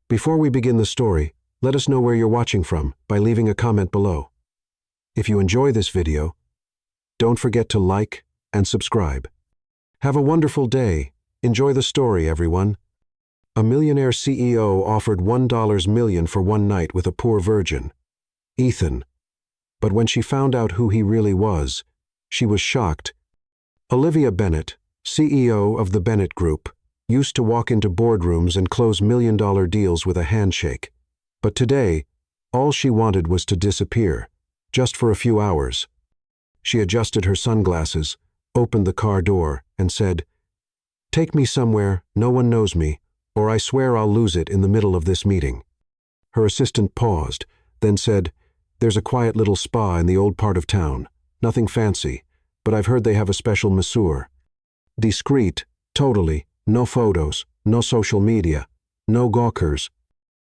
Before we begin the story, let us know where you're watching from by leaving a comment below. If you enjoy this video, don't forget to like and subscribe. Have a wonderful day. Enjoy the story, everyone. A millionaire CEO offered $1 million for one night with a poor virgin, Ethan. But when she found out who he really was, she was shocked. Olivia Bennett, CEO of the Bennett Group, used to walk into boardrooms and close million-dollar deals with a handshake. But today, all she wanted was to disappear, just for a few hours. She adjusted her sunglasses, opened the car door, and said, "Take me somewhere no one knows me, or I swear I'll lose it in the middle of this meeting." Her assistant paused, then said, "There's a quiet little spa in the old part of town. Nothing fancy, but I've heard they have a special masseur. Discreet, totally, no photos, no social media, no gawkers."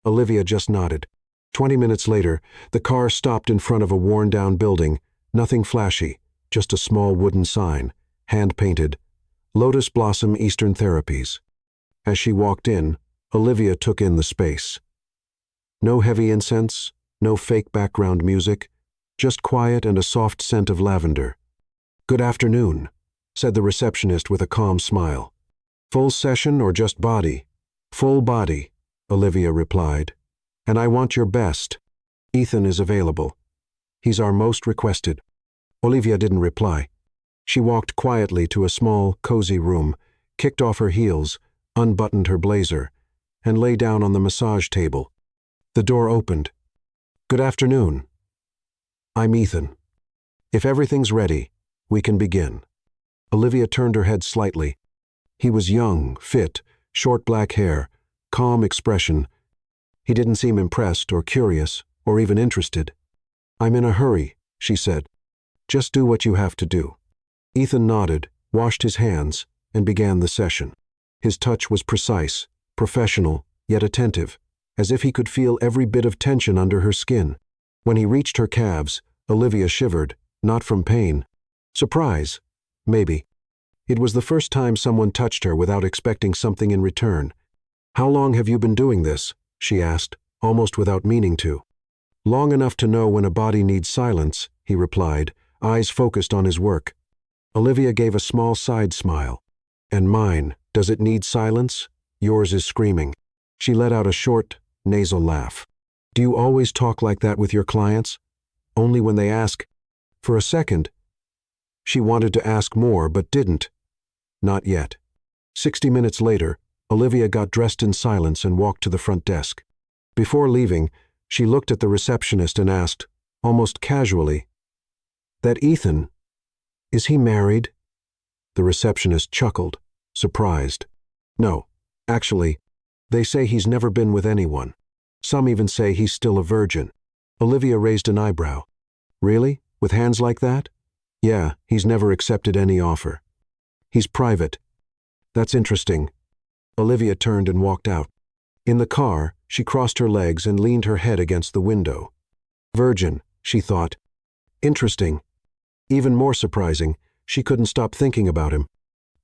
Olivia just nodded. 20 minutes later, the car stopped in front of a worn-down building, nothing flashy, just a small wooden sign, hand-painted, Lotus Blossom Eastern Therapies. As she walked in, Olivia took in the space. No heavy incense, no fake background music, just quiet and a soft scent of lavender. "Good afternoon," said the receptionist with a calm smile. "Full session or just body?" "Full body," Olivia replied. "And I want your best. Ethan is available. He's our most requested." Olivia didn't reply. She walked quietly to a small, cozy room, kicked off her heels, unbuttoned her blazer, and lay down on the massage table. The door opened. "Good afternoon. I'm Ethan. If everything's ready, we can begin." Olivia turned her head slightly. He was young, fit, short black hair, calm expression. He didn't seem impressed or curious or even interested. "I'm in a hurry," she said. "Just do what you have to do." Ethan nodded, washed his hands, and began the session. His touch was precise, professional, yet attentive, as if he could feel every bit of tension under her skin. When he reached her calves, Olivia shivered, not from pain. Surprise, maybe. It was the first time someone touched her without expecting something in return. "How long have you been doing this?" she asked, almost without meaning to. "Long enough to know when a body needs silence," he replied, eyes focused on his work. Olivia gave a small side smile. "And mine, does it need silence? Yours is screaming." She let out a short, nasal laugh. "Do you always talk like that with your clients? Only when they ask?" For a second, she wanted to ask more but didn't. Not yet. 60 minutes later, Olivia got dressed in silence and walked to the front desk. Before leaving, she looked at the receptionist and asked, almost casually, "That Ethan, is he married?" The receptionist chuckled, surprised. "No, actually, they say he's never been with anyone. Some even say he's still a virgin." Olivia raised an eyebrow. "Really? With hands like that?" "Yeah, he's never accepted any offer. He's private." "That's interesting." Olivia turned and walked out. In the car, she crossed her legs and leaned her head against the window. Virgin, she thought. Interesting. Even more surprising, she couldn't stop thinking about him.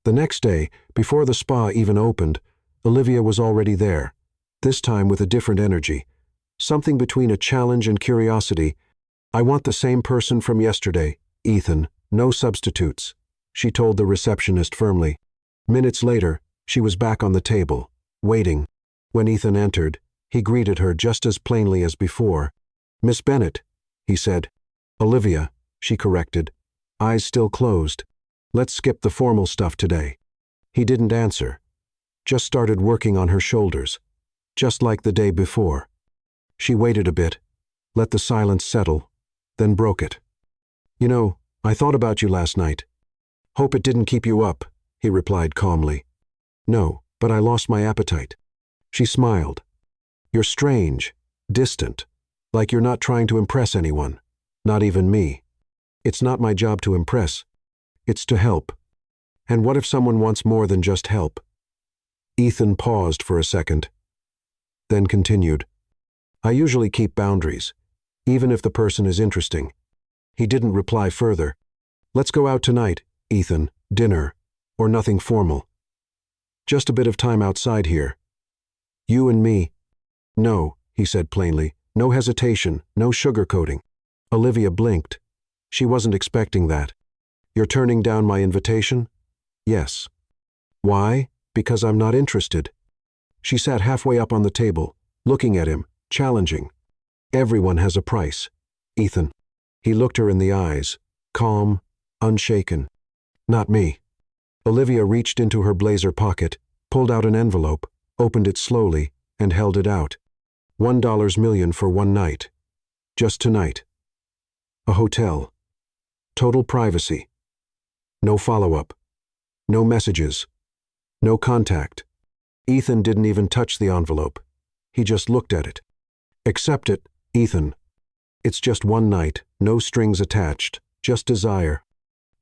The next day, before the spa even opened, Olivia was already there, this time with a different energy. Something between a challenge and curiosity. "I want the same person from yesterday, Ethan, no substitutes," she told the receptionist firmly. Minutes later, she was back on the table, waiting. When Ethan entered, he greeted her just as plainly as before. "Miss Bennett," he said. "Olivia," she corrected, eyes still closed. "Let's skip the formal stuff today." He didn't answer, just started working on her shoulders, just like the day before. She waited a bit, let the silence settle, then broke it. "You know, I thought about you last night. Hope it didn't keep you up," he replied calmly. "No, but I lost my appetite." She smiled. "You're strange, distant, like you're not trying to impress anyone, not even me." "It's not my job to impress. It's to help. And what if someone wants more than just help?" Ethan paused for a second, then continued. "I usually keep boundaries, even if the person is interesting." He didn't reply further. "Let's go out tonight, Ethan, dinner, or nothing formal. Just a bit of time outside here. You and me." No, he said plainly. No hesitation, no sugarcoating. Olivia blinked. She wasn't expecting that. You're turning down my invitation? Yes. Why? Because I'm not interested. She sat halfway up on the table, looking at him, challenging. Everyone has a price. Ethan. He looked her in the eyes, calm, unshaken. Not me. Olivia reached into her blazer pocket, pulled out an envelope, opened it slowly, and held it out. $1 million for one night. Just tonight. A hotel. Total privacy. No follow-up. No messages. No contact. Ethan didn't even touch the envelope. He just looked at it. Accept it, Ethan. It's just one night, no strings attached, just desire.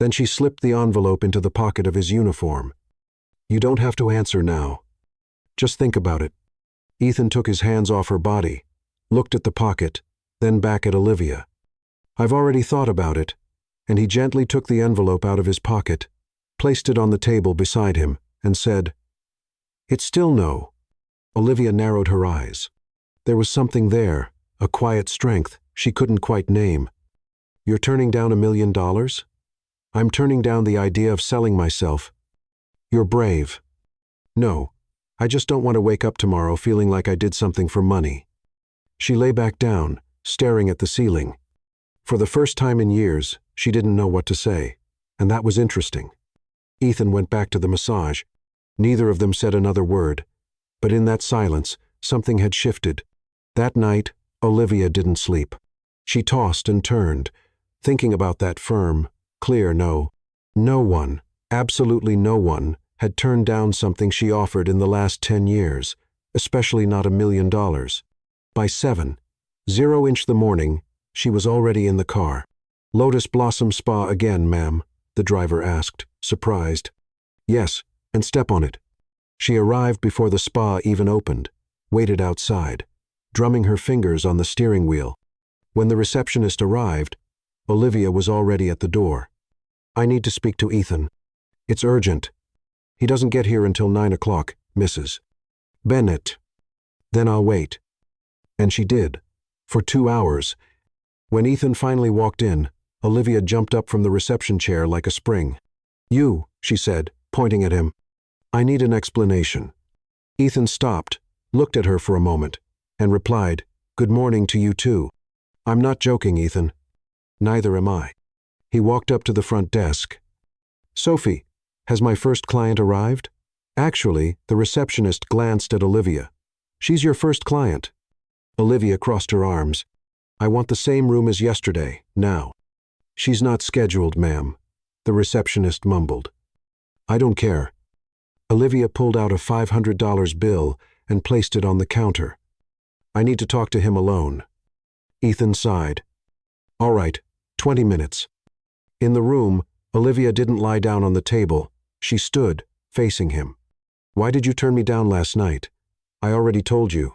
Then she slipped the envelope into the pocket of his uniform. You don't have to answer now. Just think about it. Ethan took his hands off her body, looked at the pocket, then back at Olivia. I've already thought about it, and he gently took the envelope out of his pocket, placed it on the table beside him, and said, It's still no. Olivia narrowed her eyes. There was something there, a quiet strength she couldn't quite name. You're turning down $1 million? I'm turning down the idea of selling myself. You're brave. No, I just don't want to wake up tomorrow feeling like I did something for money. She lay back down, staring at the ceiling. For the first time in years, she didn't know what to say, and that was interesting. Ethan went back to the massage. Neither of them said another word, but in that silence, something had shifted. That night, Olivia didn't sleep. She tossed and turned, thinking about that firm, clear no. No one, absolutely no one, had turned down something she offered in the last 10 years, especially not $1 million. By 7:00 the morning, she was already in the car. Lotus Blossom Spa again, ma'am, the driver asked, surprised. Yes, and step on it. She arrived before the spa even opened, waited outside, drumming her fingers on the steering wheel. When the receptionist arrived, Olivia was already at the door. I need to speak to Ethan. It's urgent. He doesn't get here until 9 o'clock, Mrs. Bennett. Then I'll wait. And she did. For 2 hours. When Ethan finally walked in, Olivia jumped up from the reception chair like a spring. You, she said, pointing at him. I need an explanation. Ethan stopped, looked at her for a moment, and replied, Good morning to you too. I'm not joking, Ethan. Neither am I. He walked up to the front desk. Sophie, has my first client arrived? Actually, the receptionist glanced at Olivia. She's your first client. Olivia crossed her arms. I want the same room as yesterday, now. She's not scheduled, ma'am, the receptionist mumbled. I don't care. Olivia pulled out a $500 bill and placed it on the counter. I need to talk to him alone. Ethan sighed. All right, 20 minutes. In the room, Olivia didn't lie down on the table. She stood, facing him. Why did you turn me down last night? I already told you.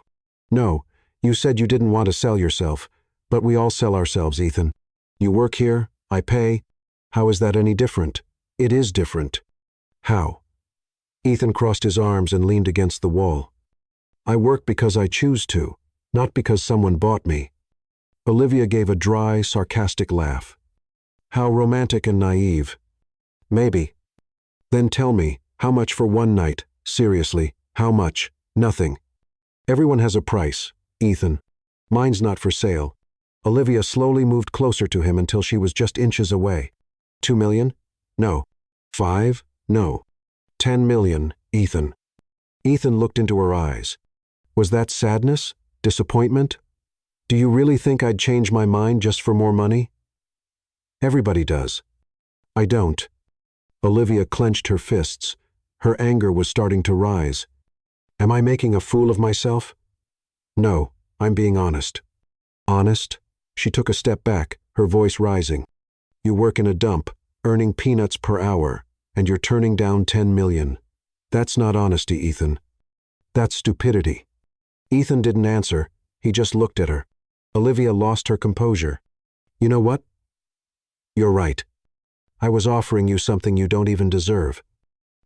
No, you said you didn't want to sell yourself, but we all sell ourselves, Ethan. You work here, I pay. How is that any different? It is different. How? Ethan crossed his arms and leaned against the wall. I work because I choose to, not because someone bought me. Olivia gave a dry, sarcastic laugh. How romantic and naive. Maybe. Then tell me, how much for one night? Seriously, how much? Nothing. Everyone has a price, Ethan. Mine's not for sale. Olivia slowly moved closer to him until she was just inches away. 2 million? No. 5? No. 10 million, Ethan. Ethan looked into her eyes. Was that sadness? Disappointment? Do you really think I'd change my mind just for more money? Everybody does. I don't. Olivia clenched her fists. Her anger was starting to rise. Am I making a fool of myself? No, I'm being honest. Honest? She took a step back, her voice rising. You work in a dump, earning peanuts per hour, and you're turning down 10 million. That's not honesty, Ethan. That's stupidity. Ethan didn't answer. He just looked at her. Olivia lost her composure. You know what? You're right. I was offering you something you don't even deserve.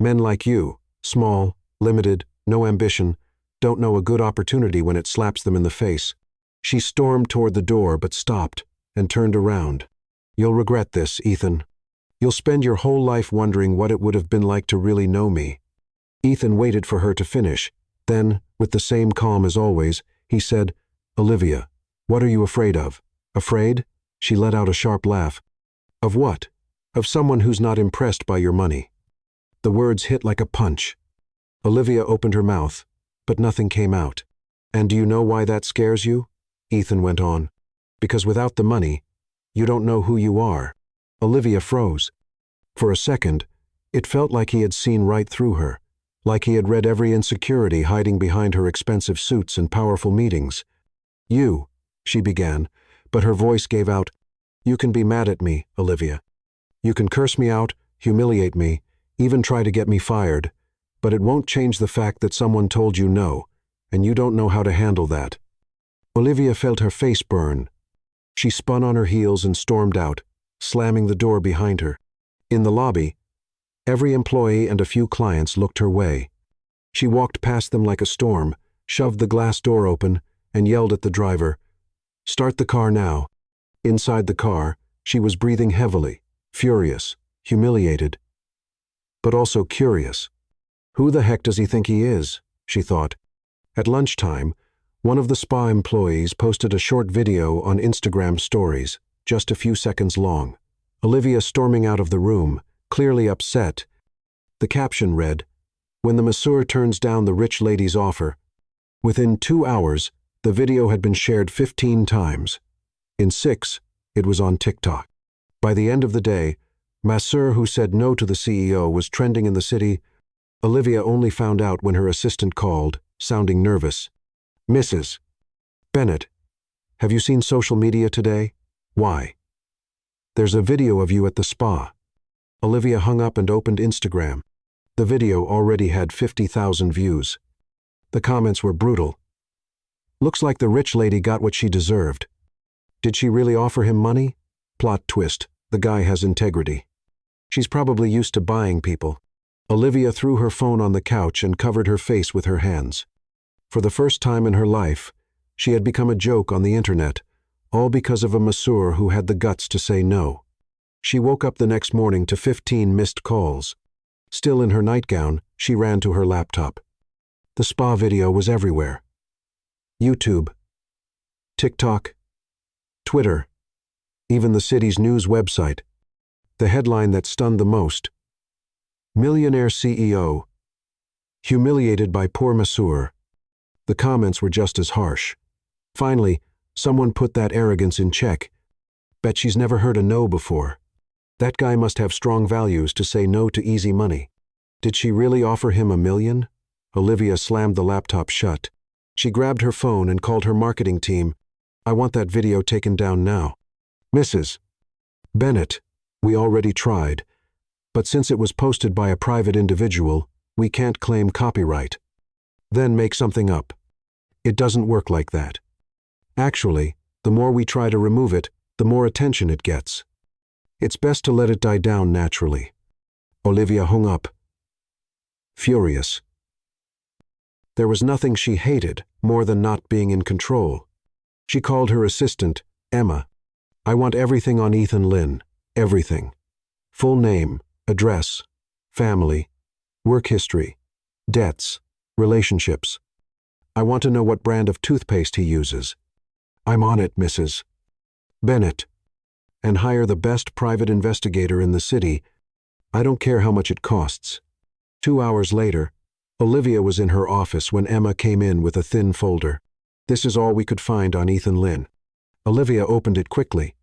Men like you, small, limited, no ambition, don't know a good opportunity when it slaps them in the face. She stormed toward the door but stopped and turned around. "You'll regret this, Ethan. You'll spend your whole life wondering what it would have been like to really know me." Ethan waited for her to finish. Then, with the same calm as always, he said, "Olivia, what are you afraid of?" "Afraid?" She let out a sharp laugh. "Of what?" "Of someone who's not impressed by your money." The words hit like a punch. Olivia opened her mouth, but nothing came out. "And do you know why that scares you?" Ethan went on. "Because without the money, you don't know who you are." Olivia froze. For a second, it felt like he had seen right through her, like he had read every insecurity hiding behind her expensive suits and powerful meetings. "You," she began, but her voice gave out, "You can be mad at me, Olivia. You can curse me out, humiliate me, even try to get me fired, but it won't change the fact that someone told you no, and you don't know how to handle that." Olivia felt her face burn. She spun on her heels and stormed out, slamming the door behind her. In the lobby, every employee and a few clients looked her way. She walked past them like a storm, shoved the glass door open, and yelled at the driver, "Start the car now." Inside the car, she was breathing heavily, furious, humiliated, but also curious. Who the heck does he think he is? She thought. At lunchtime, one of the spa employees posted a short video on Instagram stories, just a few seconds long. Olivia storming out of the room, clearly upset. The caption read, "When the masseur turns down the rich lady's offer." Within 2 hours, the video had been shared 15 times. In 6, it was on TikTok. By the end of the day, masseur who said no to the CEO was trending in the city. Olivia only found out when her assistant called, sounding nervous. "Mrs. Bennett, have you seen social media today?" "Why?" "There's a video of you at the spa." Olivia hung up and opened Instagram. The video already had 50,000 views. The comments were brutal. "Looks like the rich lady got what she deserved." "Did she really offer him money?" Plot twist, the guy has integrity. "She's probably used to buying people." Olivia threw her phone on the couch and covered her face with her hands. For the first time in her life, she had become a joke on the internet, all because of a masseur who had the guts to say no. She woke up the next morning to 15 missed calls. Still in her nightgown, she ran to her laptop. The spa video was everywhere. YouTube, TikTok, Twitter, even the city's news website. The headline that stunned the most: "Millionaire CEO, humiliated by poor masseur." The comments were just as harsh. Finally, someone put that arrogance in check. "Bet she's never heard a no before. That guy must have strong values to say no to easy money. Did she really offer him $1 million?" Olivia slammed the laptop shut. She grabbed her phone and called her marketing team. "I want that video taken down now." "Mrs. Bennett, we already tried, but since it was posted by a private individual, we can't claim copyright." "Then make something up." "It doesn't work like that. Actually, the more we try to remove it, the more attention it gets. It's best to let it die down naturally." Olivia hung up, furious. There was nothing she hated more than not being in control. She called her assistant, Emma. "I want everything on Ethan Lynn, everything. Full name, address, family, work history, debts, relationships. I want to know what brand of toothpaste he uses." "I'm on it, Mrs. Bennett. And hire the best private investigator in the city. I don't care how much it costs." 2 hours later, Olivia was in her office when Emma came in with a thin folder. "This is all we could find on Ethan Lynn." Olivia opened it quickly.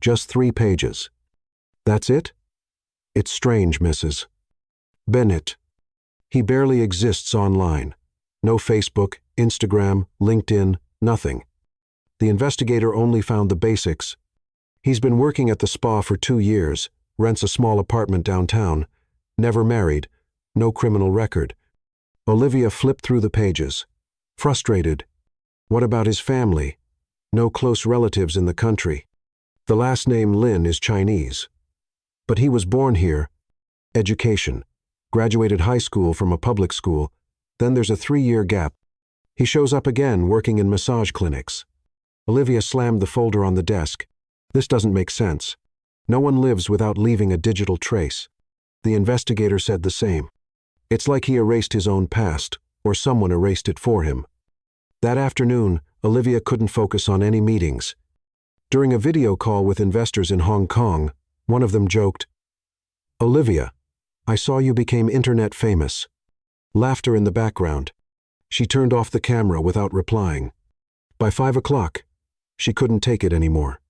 Just 3 pages. "That's it?" "It's strange, Mrs. Bennett. He barely exists online. No Facebook, Instagram, LinkedIn, nothing. The investigator only found the basics. He's been working at the spa for 2 years, rents a small apartment downtown, never married, no criminal record." Olivia flipped through the pages, frustrated. What about his family? No close relatives in the country. The last name Lin is Chinese. But he was born here. Education. Graduated high school from a public school. Then there's a 3-year gap. He shows up again, working in massage clinics. Olivia slammed the folder on the desk. This doesn't make sense. No one lives without leaving a digital trace. The investigator said the same. It's like he erased his own past, or someone erased it for him. That afternoon, Olivia couldn't focus on any meetings. During a video call with investors in Hong Kong, one of them joked, "Olivia, I saw you became internet famous." Laughter in the background. She turned off the camera without replying. By 5 o'clock, she couldn't take it anymore.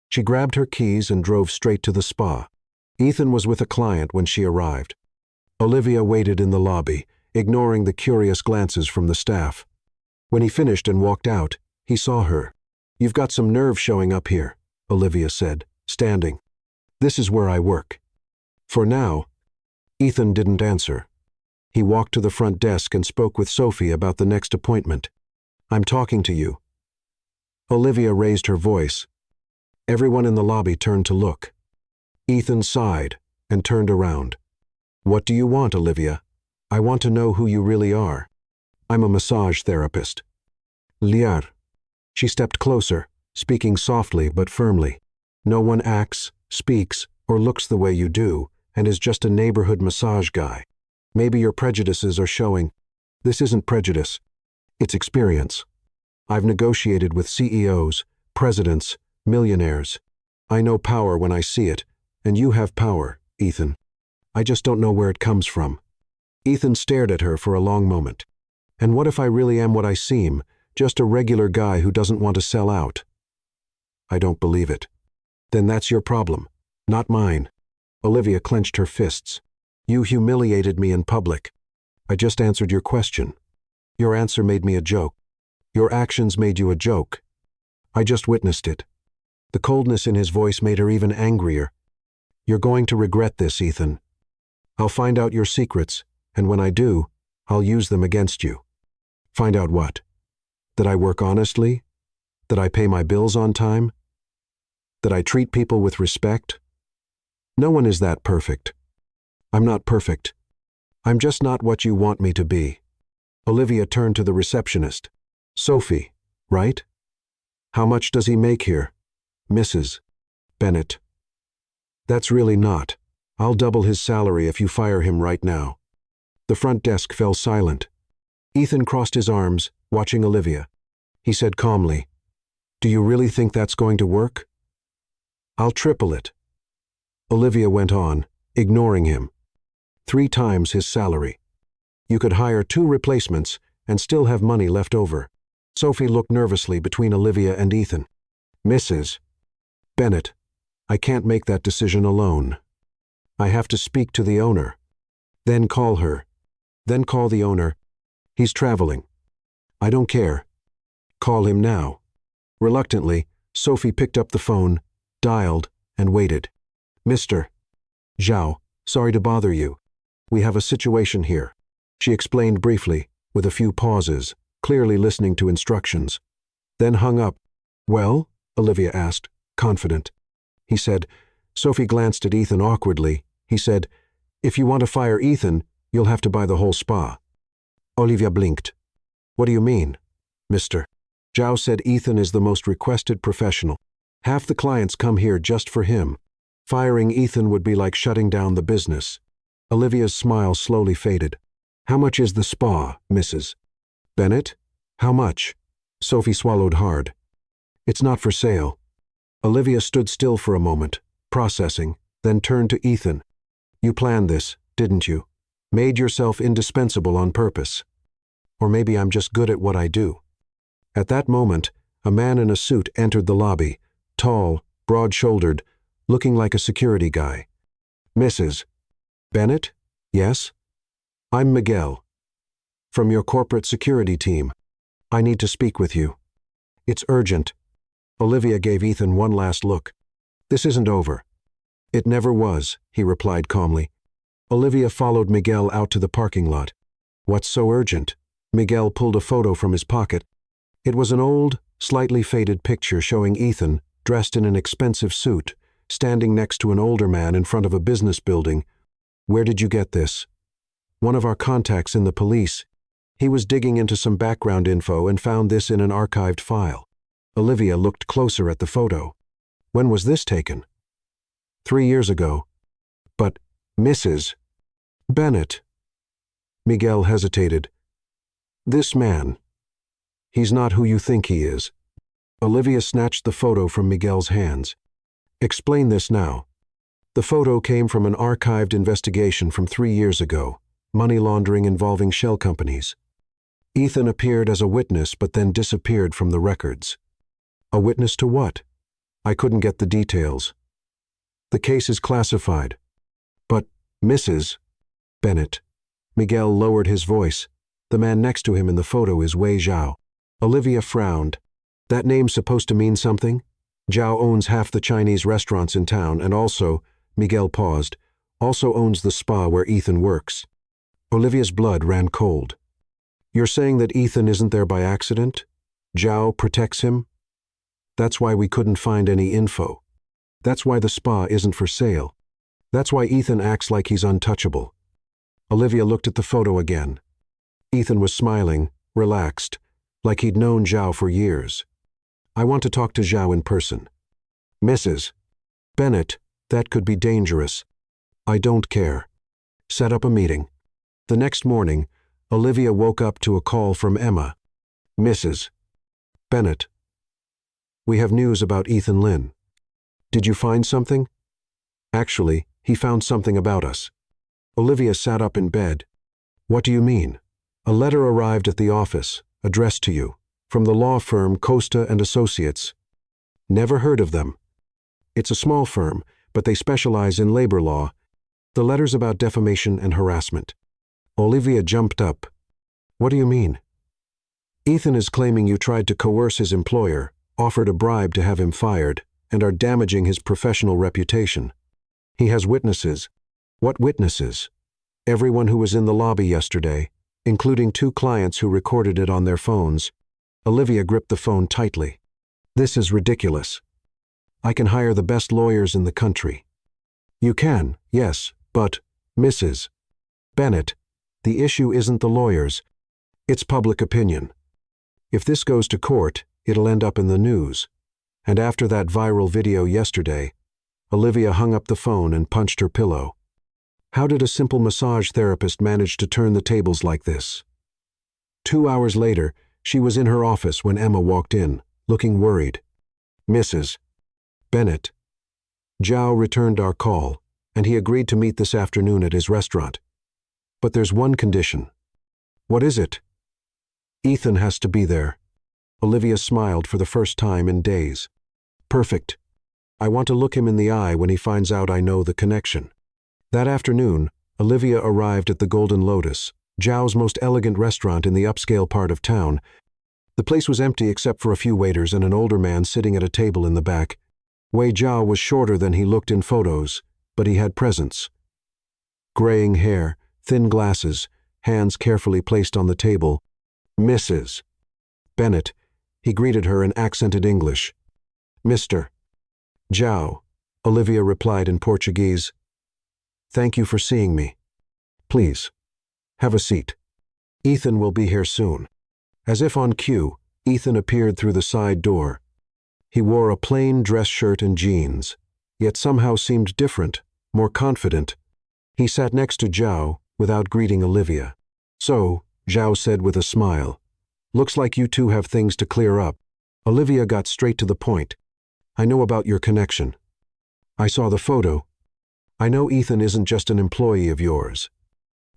She grabbed her keys and drove straight to the spa. Ethan was with a client when she arrived. Olivia waited in the lobby, ignoring the curious glances from the staff. When he finished and walked out, he saw her. "You've got some nerve showing up here," Olivia said, standing. "This is where I work." For now, Ethan didn't answer. He walked to the front desk and spoke with Sophie about the next appointment. "I'm talking to you." Olivia raised her voice. Everyone in the lobby turned to look. Ethan sighed and turned around. "What do you want, Olivia? I want to know who you really are." "I'm a massage therapist." "Liar." She stepped closer, speaking softly but firmly. "No one acts, speaks, or looks the way you do, and is just a neighborhood massage guy. Maybe your prejudices are showing. This isn't prejudice. It's experience. I've negotiated with CEOs, presidents, millionaires. I know power when I see it, and you have power, Ethan. I just don't know where it comes from." Ethan stared at her for a long moment. "And what if I really am what I seem, just a regular guy who doesn't want to sell out?" "I don't believe it." "Then that's your problem, not mine." Olivia clenched her fists. "You humiliated me in public. I just answered your question. Your answer made me a joke. Your actions made you a joke. I just witnessed it." The coldness in his voice made her even angrier. "You're going to regret this, Ethan. I'll find out your secrets, and when I do, I'll use them against you." "Find out what? That I work honestly? That I pay my bills on time? That I treat people with respect? No one is that perfect. I'm not perfect. I'm just not what you want me to be." Olivia turned to the receptionist. "Sophie, right? How much does he make here?" "Mrs. Bennett." "That's really not. I'll double his salary if you fire him right now." The front desk fell silent. Ethan crossed his arms, watching Olivia. He said calmly, "Do you really think that's going to work?" "I'll triple it." Olivia went on, ignoring him. 3 times his salary. You could hire 2 replacements and still have money left over. Sophie looked nervously between Olivia and Ethan. "Mrs. Bennett, I can't make that decision alone. I have to speak to the owner. Then call her. Then call the owner. He's traveling. I don't care. Call him now." Reluctantly, Sophie picked up the phone, dialed, and waited. "Mr. Zhao, sorry to bother you. We have a situation here," she explained briefly, with a few pauses, clearly listening to instructions. Then hung up. "Well?" Olivia asked, confident. He said. Sophie glanced at Ethan awkwardly. He said, "If you want to fire Ethan, you'll have to buy the whole spa." Olivia blinked. "What do you mean, Mr. Zhao said Ethan is the most requested professional. Half the clients come here just for him. Firing Ethan would be like shutting down the business." Olivia's smile slowly faded. "How much is the spa, Mrs. Bennett? How much?" Sophie swallowed hard. "It's not for sale." Olivia stood still for a moment, processing, then turned to Ethan. "You planned this, didn't you? Made yourself indispensable on purpose. Or maybe I'm just good at what I do." At that moment, a man in a suit entered the lobby, tall, broad-shouldered, looking like a security guy. "Mrs. Bennett? Yes? I'm Miguel. From your corporate security team. I need to speak with you. It's urgent." Olivia gave Ethan one last look. "This isn't over." "It never was," he replied calmly. Olivia followed Miguel out to the parking lot. "What's so urgent?" Miguel pulled a photo from his pocket. It was an old, slightly faded picture showing Ethan, dressed in an expensive suit, standing next to an older man in front of a business building. "Where did you get this?" "One of our contacts in the police. He was digging into some background info and found this in an archived file. Olivia looked closer at the photo. When was this taken? 3 years ago. But, Mrs. Bennett. Miguel hesitated. This man. He's not who you think he is. Olivia snatched the photo from Miguel's hands. Explain this now. The photo came from an archived investigation from 3 years ago, money laundering involving shell companies. Ethan appeared as a witness but then disappeared from the records. A witness to what? I couldn't get the details. The case is classified. But, Mrs. Bennett. Miguel lowered his voice. The man next to him in the photo is Wei Zhao. Olivia frowned. That name's supposed to mean something? Zhao owns half the Chinese restaurants in town and also, Miguel paused, also owns the spa where Ethan works. Olivia's blood ran cold. You're saying that Ethan isn't there by accident? Zhao protects him? That's why we couldn't find any info. That's why the spa isn't for sale. That's why Ethan acts like he's untouchable. Olivia looked at the photo again. Ethan was smiling, relaxed, like he'd known Zhao for years. I want to talk to Zhao in person. Mrs. Bennett, that could be dangerous. I don't care. Set up a meeting. The next morning, Olivia woke up to a call from Emma. Mrs. Bennett. We have news about Ethan Lin. Did you find something? Actually, he found something about us. Olivia sat up in bed. What do you mean? A letter arrived at the office, addressed to you, from the law firm Costa and Associates. Never heard of them. It's a small firm, but they specialize in labor law. The letter's about defamation and harassment. Olivia jumped up. What do you mean? Ethan is claiming you tried to coerce his employer, offered a bribe to have him fired, and are damaging his professional reputation. He has witnesses. What witnesses? Everyone who was in the lobby yesterday, including 2 clients who recorded it on their phones. Olivia gripped the phone tightly. This is ridiculous. I can hire the best lawyers in the country. You can, yes, but, Mrs. Bennett, the issue isn't the lawyers. It's public opinion. If this goes to court, it'll end up in the news. And after that viral video yesterday, Olivia hung up the phone and punched her pillow. How did a simple massage therapist manage to turn the tables like this? 2 hours later, she was in her office when Emma walked in, looking worried. Mrs. Bennett. Zhao returned our call, and he agreed to meet this afternoon at his restaurant. But there's one condition. What is it? Ethan has to be there. Olivia smiled for the first time in days. Perfect. I want to look him in the eye when he finds out I know the connection. That afternoon, Olivia arrived at the Golden Lotus, Zhao's most elegant restaurant in the upscale part of town. The place was empty except for a few waiters and an older man sitting at a table in the back. Wei Zhao was shorter than he looked in photos, but he had presence. Graying hair, thin glasses, hands carefully placed on the table. Mrs. Bennett. He greeted her in accented English. Mr. Zhao, Olivia replied in Portuguese. Thank you for seeing me. Please, have a seat. Ethan will be here soon. As if on cue, Ethan appeared through the side door. He wore a plain dress shirt and jeans, yet somehow seemed different, more confident. He sat next to Zhao without greeting Olivia. So, Zhao said with a smile, looks like you two have things to clear up. Olivia got straight to the point. I know about your connection. I saw the photo. I know Ethan isn't just an employee of yours.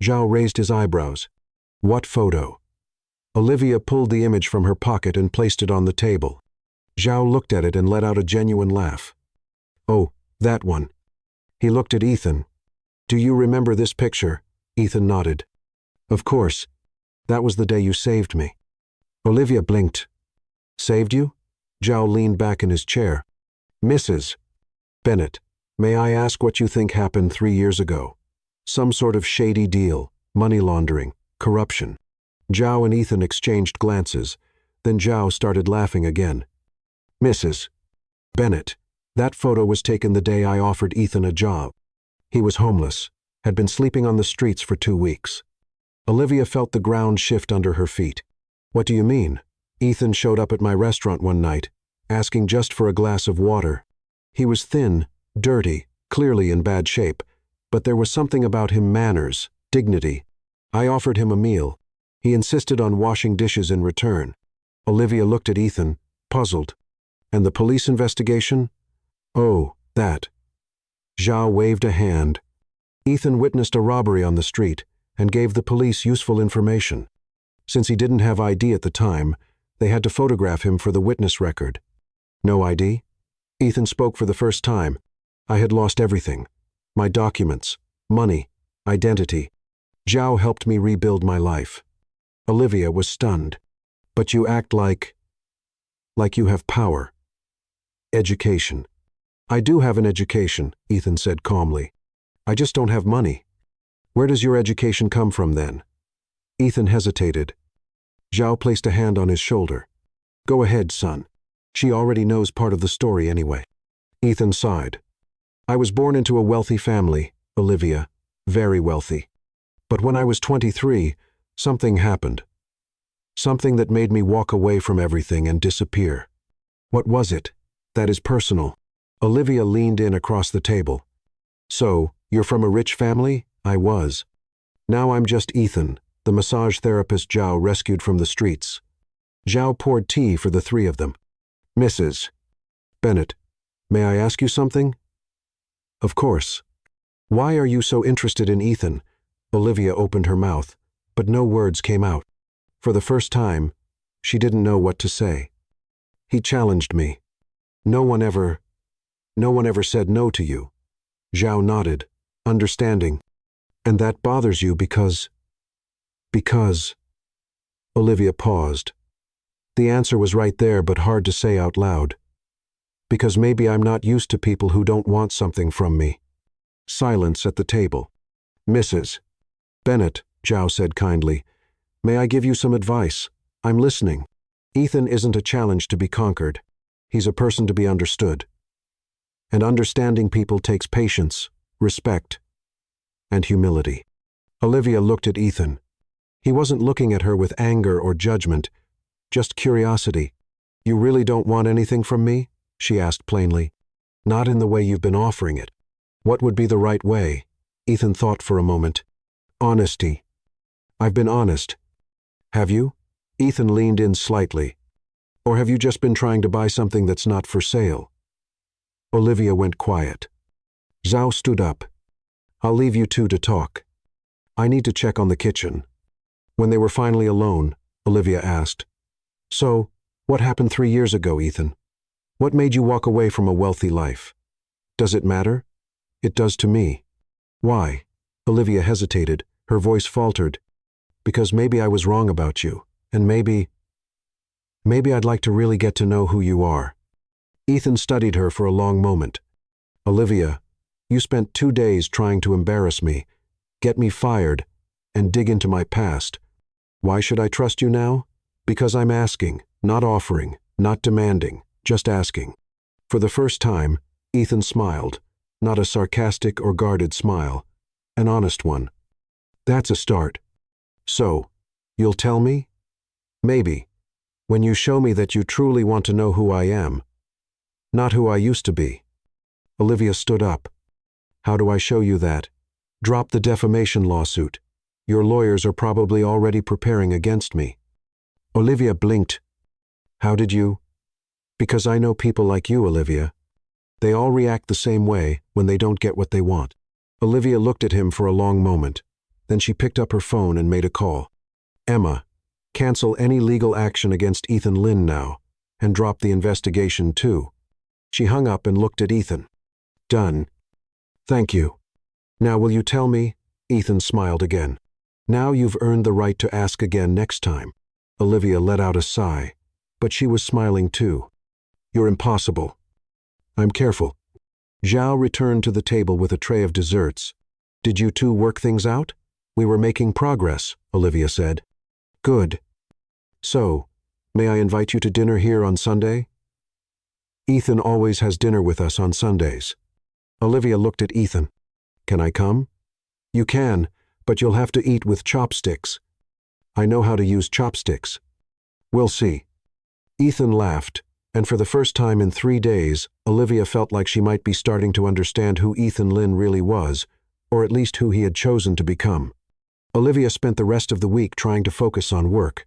Zhao raised his eyebrows. What photo? Olivia pulled the image from her pocket and placed it on the table. Zhao looked at it and let out a genuine laugh. Oh, that one. He looked at Ethan. Do you remember this picture? Ethan nodded. Of course. That was the day you saved me. Olivia blinked. Saved you? Zhao leaned back in his chair. Mrs. Bennett, may I ask what you think happened 3 years ago? Some sort of shady deal, money laundering, corruption. Zhao and Ethan exchanged glances. Then Zhao started laughing again. Mrs. Bennett, that photo was taken the day I offered Ethan a job. He was homeless, had been sleeping on the streets for 2 weeks. Olivia felt the ground shift under her feet. What do you mean? Ethan showed up at my restaurant one night, asking just for a glass of water. He was thin, dirty, clearly in bad shape, but there was something about him, manners, dignity. I offered him a meal. He insisted on washing dishes in return. Olivia looked at Ethan, puzzled. And the police investigation? Oh, that. Zhao waved a hand. Ethan witnessed a robbery on the street and gave the police useful information. Since he didn't have ID at the time, they had to photograph him for the witness record. No ID? Ethan spoke for the first time. I had lost everything. My documents, money, identity. Zhao helped me rebuild my life. Olivia was stunned. But you act like you have power. Education. I do have an education, Ethan said calmly. I just don't have money. Where does your education come from then? Ethan hesitated. Zhao placed a hand on his shoulder. Go ahead, son. She already knows part of the story anyway. Ethan sighed. I was born into a wealthy family, Olivia, very wealthy. But when I was 23, something happened. Something that made me walk away from everything and disappear. What was it? That is personal. Olivia leaned in across the table. So, you're from a rich family? I was. Now I'm just Ethan, the massage therapist Zhao rescued from the streets. Zhao poured tea for the three of them. Mrs. Bennett, may I ask you something? Of course. Why are you so interested in Ethan? Olivia opened her mouth, but no words came out. For the first time, she didn't know what to say. He challenged me. No one ever said no to you. Zhao nodded, understanding. And that bothers you because... Olivia paused. The answer was right there, but hard to say out loud. Because maybe I'm not used to people who don't want something from me. Silence at the table. Mrs. Bennett, Zhao said kindly, may I give you some advice? I'm listening. Ethan isn't a challenge to be conquered. He's a person to be understood. And understanding people takes patience, respect, and humility. Olivia looked at Ethan. He wasn't looking at her with anger or judgment, just curiosity. You really don't want anything from me? She asked plainly. Not in the way you've been offering it. What would be the right way? Ethan thought for a moment. Honesty. I've been honest. Have you? Ethan leaned in slightly. Or have you just been trying to buy something that's not for sale? Olivia went quiet. Zhao stood up. I'll leave you two to talk. I need to check on the kitchen. When they were finally alone, Olivia asked, So, what happened 3 years ago, Ethan? What made you walk away from a wealthy life? Does it matter? It does to me. Why? Olivia hesitated, her voice faltered. Because maybe I was wrong about you, and maybe I'd like to really get to know who you are. Ethan studied her for a long moment. Olivia, you spent 2 days trying to embarrass me, get me fired, and dig into my past. Why should I trust you now? Because I'm asking, not offering, not demanding, just asking. For the first time, Ethan smiled, not a sarcastic or guarded smile, an honest one. That's a start. So, you'll tell me? Maybe, when you show me that you truly want to know who I am, not who I used to be. Olivia stood up. How do I show you that? Drop the defamation lawsuit. Your lawyers are probably already preparing against me. Olivia blinked. How did you? Because I know people like you, Olivia. They all react the same way when they don't get what they want. Olivia looked at him for a long moment. Then she picked up her phone and made a call. Emma, cancel any legal action against Ethan Lin now, and drop the investigation too. She hung up and looked at Ethan. Done. Thank you. Now will you tell me? Ethan smiled again. Now you've earned the right to ask again next time. Olivia let out a sigh, but she was smiling too. You're impossible. I'm careful. Zhao returned to the table with a tray of desserts. Did you two work things out? We were making progress, Olivia said. Good. So, may I invite you to dinner here on Sunday? Ethan always has dinner with us on Sundays. Olivia looked at Ethan. Can I come? You can, but you'll have to eat with chopsticks. I know how to use chopsticks. We'll see. Ethan laughed, and for the first time in 3 days, Olivia felt like she might be starting to understand who Ethan Lin really was, or at least who he had chosen to become. Olivia spent the rest of the week trying to focus on work,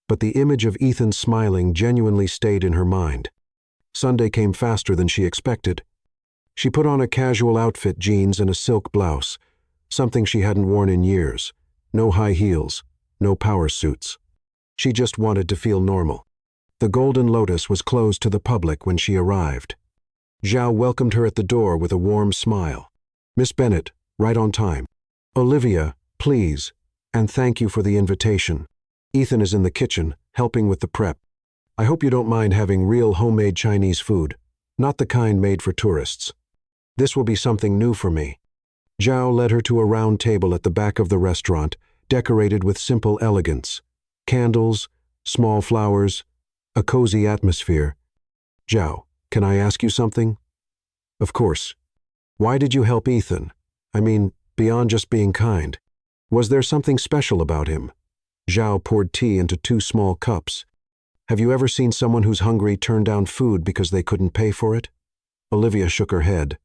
but the image of Ethan smiling genuinely stayed in her mind. Sunday came faster than she expected. She put on a casual outfit, jeans and a silk blouse, something she hadn't worn in years. No high heels, no power suits. She just wanted to feel normal. The Golden Lotus was closed to the public when she arrived. Zhao welcomed her at the door with a warm smile. "Miss Bennett, right on time." "Olivia, please, and thank you for the invitation. Ethan is in the kitchen, helping with the prep. I hope you don't mind having real homemade Chinese food, not the kind made for tourists. This will be something new for me." Zhao led her to a round table at the back of the restaurant, decorated with simple elegance. Candles, small flowers, a cozy atmosphere. "Zhao, can I ask you something?" "Of course. Why did you help Ethan? I mean, beyond just being kind. Was there something special about him?" Zhao poured tea into 2 small cups. "Have you ever seen someone who's hungry turn down food because they couldn't pay for it?" Olivia shook her head.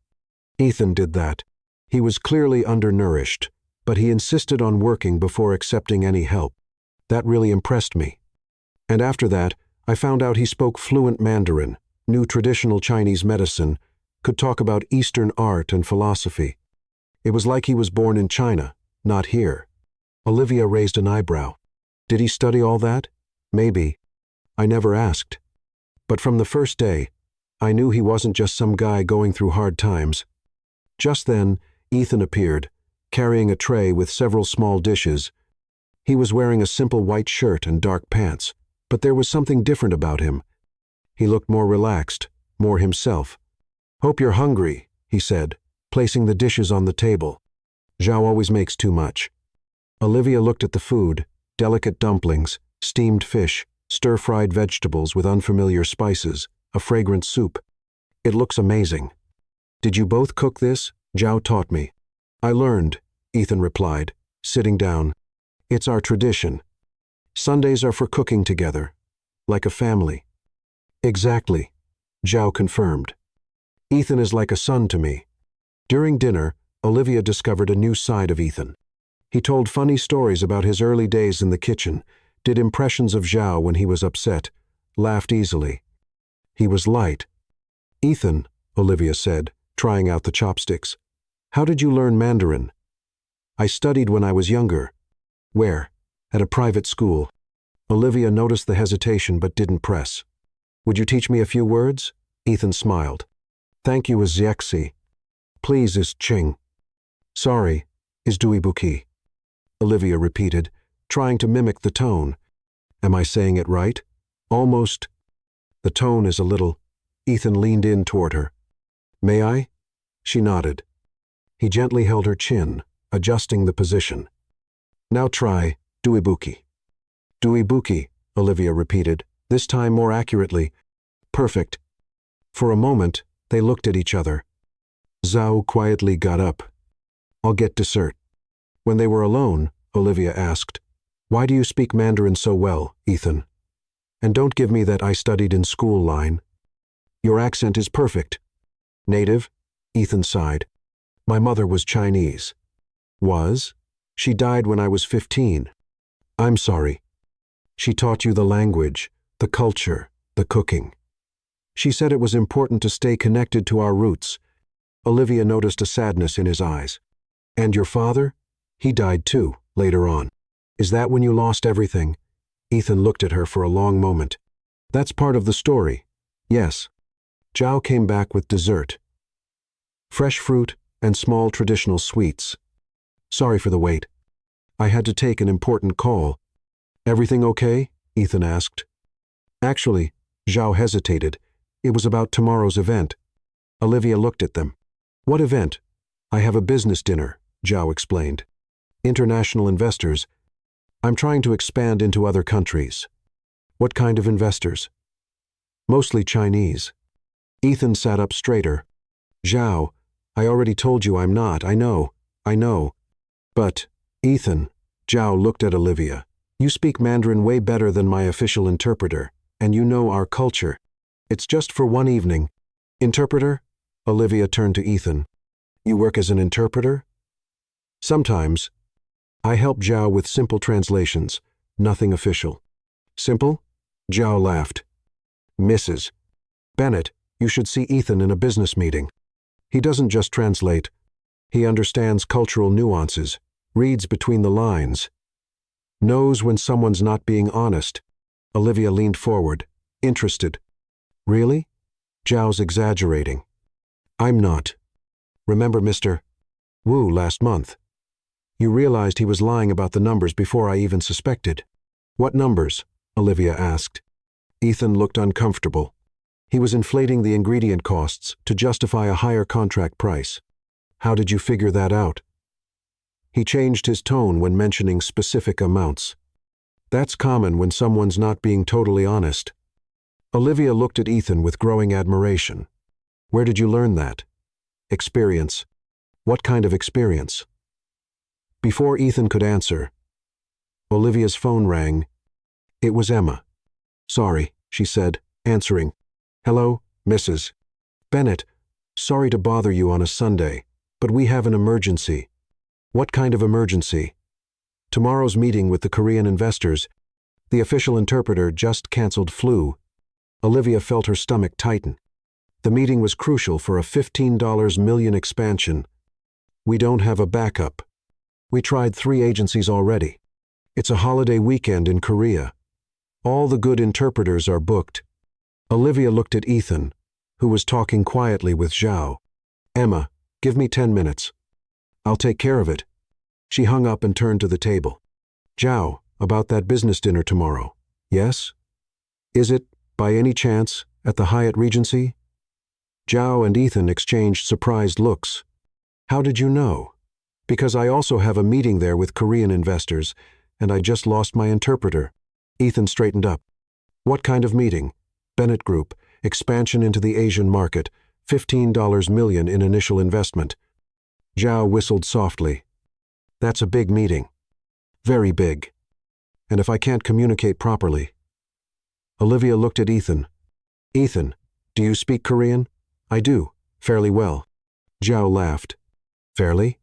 "Ethan did that. He was clearly undernourished, but he insisted on working before accepting any help. That really impressed me. And after that, I found out he spoke fluent Mandarin, knew traditional Chinese medicine, could talk about Eastern art and philosophy. It was like he was born in China, not here." Olivia raised an eyebrow. "Did he study all that?" "Maybe. I never asked. But from the first day, I knew he wasn't just some guy going through hard times." Just then, Ethan appeared, carrying a tray with several small dishes. He was wearing a simple white shirt and dark pants, but there was something different about him. He looked more relaxed, more himself. "Hope you're hungry," he said, placing the dishes on the table. "Zhao always makes too much." Olivia looked at the food: delicate dumplings, steamed fish, stir-fried vegetables with unfamiliar spices, a fragrant soup. "It looks amazing." "Did you both cook this?" "Zhao taught me." "I learned," Ethan replied, sitting down. "It's our tradition. Sundays are for cooking together, like a family." "Exactly," Zhao confirmed. "Ethan is like a son to me." During dinner, Olivia discovered a new side of Ethan. He told funny stories about his early days in the kitchen, did impressions of Zhao when he was upset, laughed easily. He was light. "Ethan," Olivia said, trying out the chopsticks, "how did you learn Mandarin?" "I studied when I was younger." "Where?" "At a private school." Olivia noticed the hesitation but didn't press. "Would you teach me a few words?" Ethan smiled. "Thank you is Xiexi. Please is Ching. Sorry is Duibuki." Olivia repeated, trying to mimic the tone. "Am I saying it right?" "Almost." "The tone is a little." Ethan leaned in toward her. "May I?" She nodded. He gently held her chin, adjusting the position. "Now try Duibuki." "Duibuki," Olivia repeated, this time more accurately. "Perfect." For a moment, they looked at each other. Zhao quietly got up. "I'll get dessert." When they were alone, Olivia asked, "Why do you speak Mandarin so well, Ethan? And don't give me that 'I studied in school' line. Your accent is perfect." "Native?" Ethan sighed. "My mother was Chinese." "Was? She died when I was 15. "I'm sorry." "She taught you the language, the culture, the cooking." "She said it was important to stay connected to our roots." Olivia noticed a sadness in his eyes. "And your father? He died too, later on. Is that when you lost everything?" Ethan looked at her for a long moment. "That's part of the story. Yes." Zhao came back with dessert. Fresh fruit and small traditional sweets. "Sorry for the wait. I had to take an important call." "Everything okay?" Ethan asked. "Actually," Zhao hesitated. "It was about tomorrow's event." Olivia looked at them. "What event?" "I have a business dinner," Zhao explained. "International investors. I'm trying to expand into other countries." "What kind of investors?" "Mostly Chinese." Ethan sat up straighter. "Zhao, I already told you I'm not. I know. But Ethan, Zhao looked at Olivia. You speak Mandarin way better than my official interpreter, and you know our culture. It's just for one evening. Interpreter? Olivia turned to Ethan. You work as an interpreter? Sometimes. I help Zhao with simple translations, nothing official. Simple? Zhao laughed. Mrs. Bennett, you should see Ethan in a business meeting. He doesn't just translate. He understands cultural nuances, reads between the lines, knows when someone's not being honest. Olivia leaned forward, interested. Really? Zhao's exaggerating. I'm not. Remember Mr. Wu last month? You realized he was lying about the numbers before I even suspected. What numbers? Olivia asked. Ethan looked uncomfortable. He was inflating the ingredient costs to justify a higher contract price. How did you figure that out? He changed his tone when mentioning specific amounts. That's common when someone's not being totally honest. Olivia looked at Ethan with growing admiration. Where did you learn that? Experience. What kind of experience? Before Ethan could answer, Olivia's phone rang. It was Emma. Sorry, she said, answering. Hello, Mrs. Bennett. Sorry to bother you on a Sunday, but we have an emergency. What kind of emergency? Tomorrow's meeting with the Korean investors. The official interpreter just canceled flu. Olivia felt her stomach tighten. The meeting was crucial for a $15 million expansion. We don't have a backup. We tried 3 agencies already. It's a holiday weekend in Korea. All the good interpreters are booked. Olivia looked at Ethan, who was talking quietly with Zhao. Emma, give me 10 minutes. I'll take care of it. She hung up and turned to the table. Zhao, about that business dinner tomorrow. Yes? Is it, by any chance, at the Hyatt Regency? Zhao and Ethan exchanged surprised looks. How did you know? Because I also have a meeting there with Korean investors, and I just lost my interpreter. Ethan straightened up. What kind of meeting? Bennett Group, expansion into the Asian market, $15 million in initial investment. Zhao whistled softly. That's a big meeting. Very big. And if I can't communicate properly. Olivia looked at Ethan. Ethan, do you speak Korean? I do, fairly well. Zhao laughed. Fairly?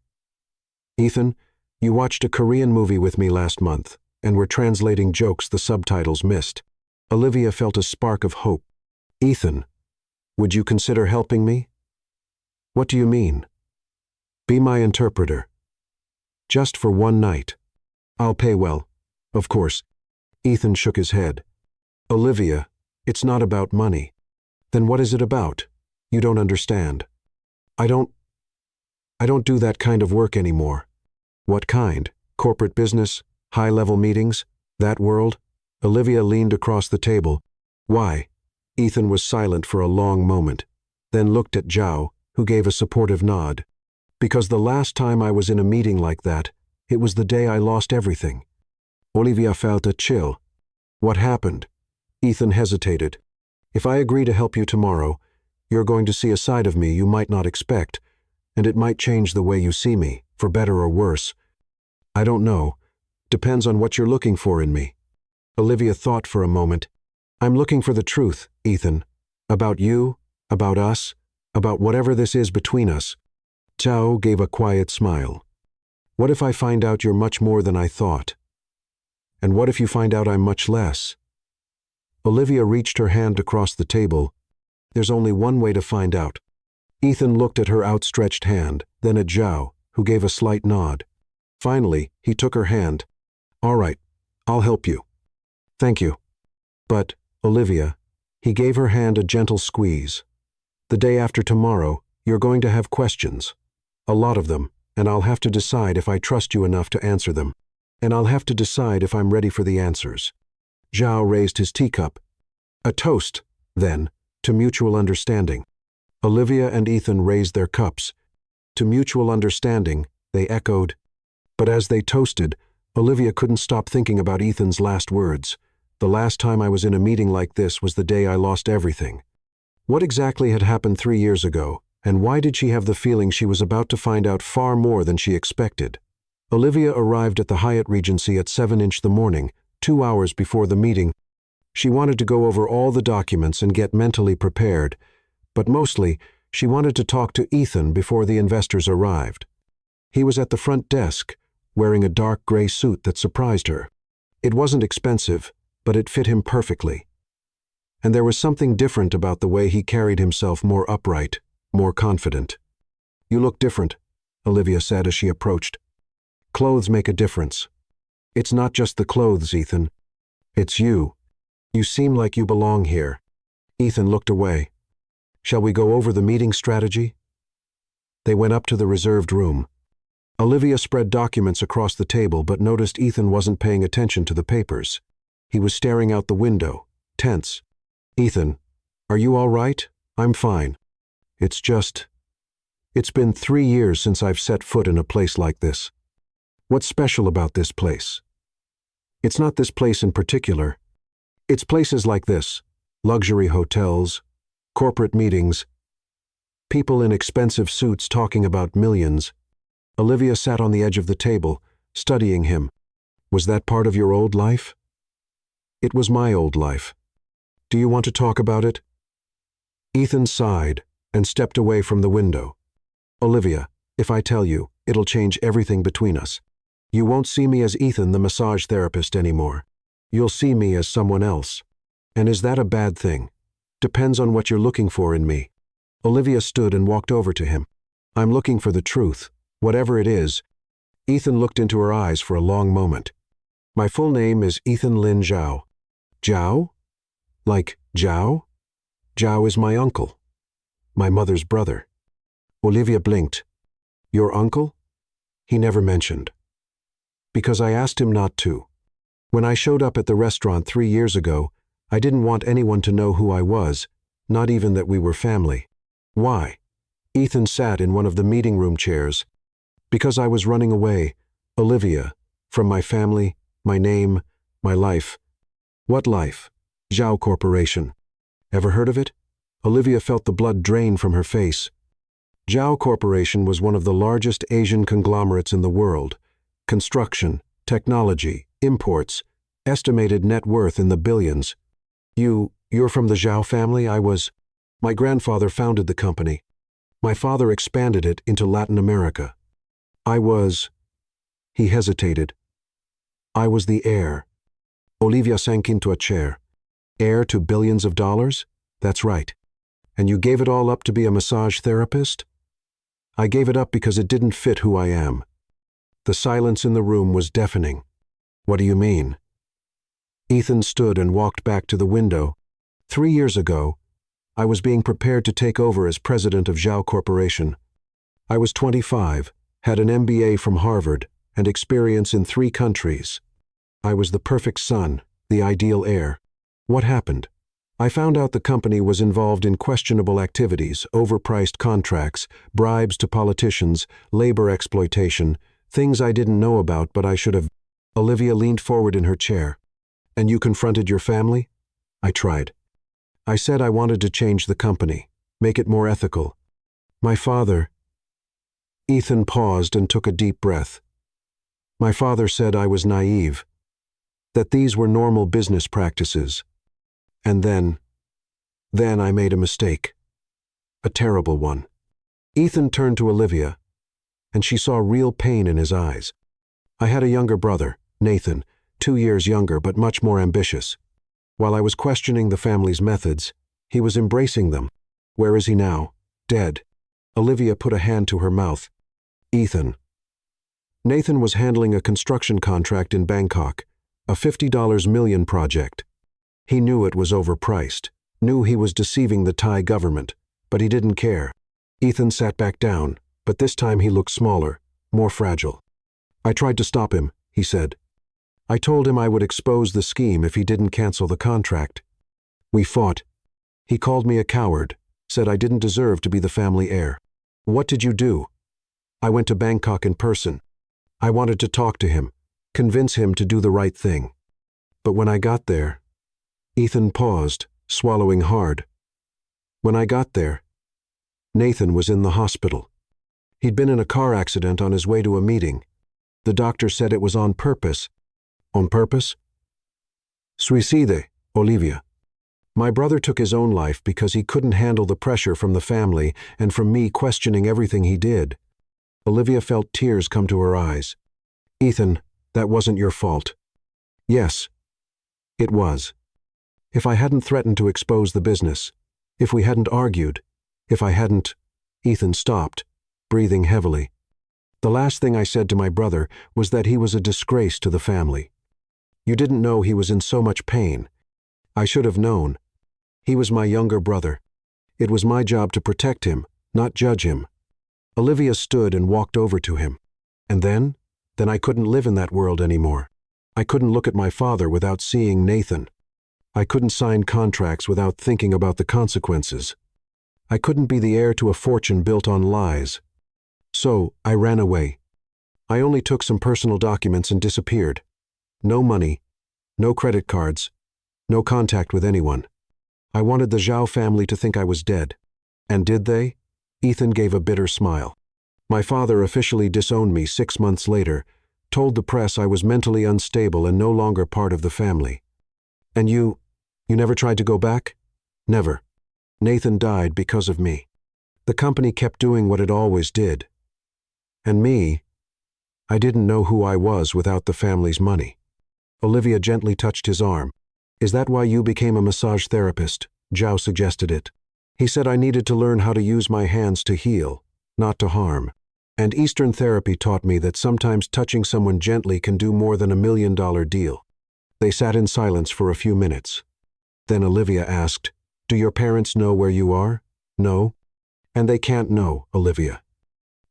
Ethan, you watched a Korean movie with me last month, and were translating jokes the subtitles missed. Olivia felt a spark of hope. Ethan, would you consider helping me? What do you mean? Be my interpreter. Just for one night. I'll pay well, of course. Ethan shook his head. Olivia, it's not about money. Then what is it about? You don't understand. I don't do that kind of work anymore. What kind? Corporate business? High-level meetings? That world? Olivia leaned across the table. Why? Ethan was silent for a long moment, then looked at Zhao, who gave a supportive nod. Because the last time I was in a meeting like that, it was the day I lost everything. Olivia felt a chill. What happened? Ethan hesitated. If I agree to help you tomorrow, you're going to see a side of me you might not expect, and it might change the way you see me, for better or worse. I don't know. Depends on what you're looking for in me. Olivia thought for a moment. I'm looking for the truth, Ethan. About you, about us, about whatever this is between us. Zhao gave a quiet smile. What if I find out you're much more than I thought? And what if you find out I'm much less? Olivia reached her hand across the table. There's only one way to find out. Ethan looked at her outstretched hand, then at Zhao, who gave a slight nod. Finally, he took her hand. All right, I'll help you. Thank you. But, Olivia, he gave her hand a gentle squeeze. The day after tomorrow, you're going to have questions. A lot of them, and I'll have to decide if I trust you enough to answer them. And I'll have to decide if I'm ready for the answers. Zhao raised his teacup. A toast, then, to mutual understanding. Olivia and Ethan raised their cups. To mutual understanding, they echoed. But as they toasted, Olivia couldn't stop thinking about Ethan's last words. The last time I was in a meeting like this was the day I lost everything. What exactly had happened 3 years ago, and why did she have the feeling she was about to find out far more than she expected? Olivia arrived at the Hyatt Regency at 7 the morning, 2 hours before the meeting. She wanted to go over all the documents and get mentally prepared, but mostly she wanted to talk to Ethan before the investors arrived. He was at the front desk, wearing a dark gray suit that surprised her. It wasn't expensive, but it fit him perfectly. And there was something different about the way he carried himself, more upright, more confident. "You look different," Olivia said as she approached. "Clothes make a difference. It's not just the clothes, Ethan. It's you. You seem like you belong here." Ethan looked away. "Shall we go over the meeting strategy?" They went up to the reserved room. Olivia spread documents across the table but noticed Ethan wasn't paying attention to the papers. He was staring out the window, tense. "Ethan, are you all right?" "I'm fine. It's been 3 years since I've set foot in a place like this." "What's special about this place?" "It's not this place in particular. It's places like this, luxury hotels, corporate meetings, people in expensive suits talking about millions." Olivia sat on the edge of the table, studying him. "Was that part of your old life?" "It was my old life. Do you want to talk about it?" Ethan sighed and stepped away from the window. "Olivia, if I tell you, it'll change everything between us. You won't see me as Ethan, the massage therapist, anymore. You'll see me as someone else. And is that a bad thing? Depends on what you're looking for in me." Olivia stood and walked over to him. "I'm looking for the truth, whatever it is." Ethan looked into her eyes for a long moment. "My full name is Ethan Lin Zhao." "Zhao? Like Zhao?" "Zhao is my uncle. My mother's brother." Olivia blinked. "Your uncle?" "He never mentioned. Because I asked him not to. When I showed up at the restaurant 3 years ago, I didn't want anyone to know who I was, not even that we were family." "Why?" Ethan sat in one of the meeting room chairs. "Because I was running away, Olivia, from my family, my name, my life." "What life?" "Zhao Corporation. Ever heard of it?" Olivia felt the blood drain from her face. Zhao Corporation was one of the largest Asian conglomerates in the world. Construction, technology, imports, estimated net worth in the billions. You're from the Zhao family?" My grandfather founded the company. My father expanded it into Latin America. He hesitated. "I was the heir." Olivia sank into a chair. "Heir to billions of dollars?" "That's right." "And you gave it all up to be a massage therapist?" "I gave it up because it didn't fit who I am." The silence in the room was deafening. "What do you mean?" Ethan stood and walked back to the window. 3 years ago, I was being prepared to take over as president of Zhao Corporation. I was 25, had an MBA from Harvard, and experience in 3 countries. I was the perfect son, the ideal heir. What happened? I found out the company was involved in questionable activities, overpriced contracts, bribes to politicians, labor exploitation, things I didn't know about but I should have. Olivia leaned forward in her chair. "And you confronted your family?" "I tried. I said I wanted to change the company, make it more ethical. My father—" Ethan paused and took a deep breath. "My father said I was naive, that these were normal business practices. And then I made a mistake. A terrible one." Ethan turned to Olivia, and she saw real pain in his eyes. "I had a younger brother, Nathan, 2 years younger but much more ambitious. While I was questioning the family's methods, he was embracing them. Where is he now? Dead." Olivia put a hand to her mouth. "Ethan." Nathan was handling a construction contract in Bangkok, a $50 million project. He knew it was overpriced, knew he was deceiving the Thai government, but he didn't care. Ethan sat back down, but this time he looked smaller, more fragile. "I tried to stop him," he said. "I told him I would expose the scheme if he didn't cancel the contract. We fought. He called me a coward, said I didn't deserve to be the family heir." "What did you do?" "I went to Bangkok in person. I wanted to talk to him, convince him to do the right thing. But when I got there—" Ethan paused, swallowing hard. "When I got there, Nathan was in the hospital. He'd been in a car accident on his way to a meeting. The doctor said it was on purpose. On purpose? Suicide, Olivia. My brother took his own life because he couldn't handle the pressure from the family and from me questioning everything he did. Olivia felt tears come to her eyes. Ethan, that wasn't your fault. Yes, it was. If I hadn't threatened to expose the business, if we hadn't argued, if I hadn't… Ethan stopped, breathing heavily. The last thing I said to my brother was that he was a disgrace to the family. You didn't know he was in so much pain. I should have known. He was my younger brother. It was my job to protect him, not judge him. Olivia stood and walked over to him. And then I couldn't live in that world anymore. I couldn't look at my father without seeing Nathan. I couldn't sign contracts without thinking about the consequences. I couldn't be the heir to a fortune built on lies. So I ran away. I only took some personal documents and disappeared. No money, no credit cards, no contact with anyone. I wanted the Zhao family to think I was dead. And did they? Ethan gave a bitter smile. My father officially disowned me 6 months later, told the press I was mentally unstable and no longer part of the family. And you never tried to go back? Never. Nathan died because of me. The company kept doing what it always did. And me, I didn't know who I was without the family's money. Olivia gently touched his arm. Is that why you became a massage therapist? Zhao suggested it. He said I needed to learn how to use my hands to heal, not to harm. And Eastern therapy taught me that sometimes touching someone gently can do more than $1 million deal. They sat in silence for a few minutes. Then Olivia asked, Do your parents know where you are? No. And they can't know, Olivia.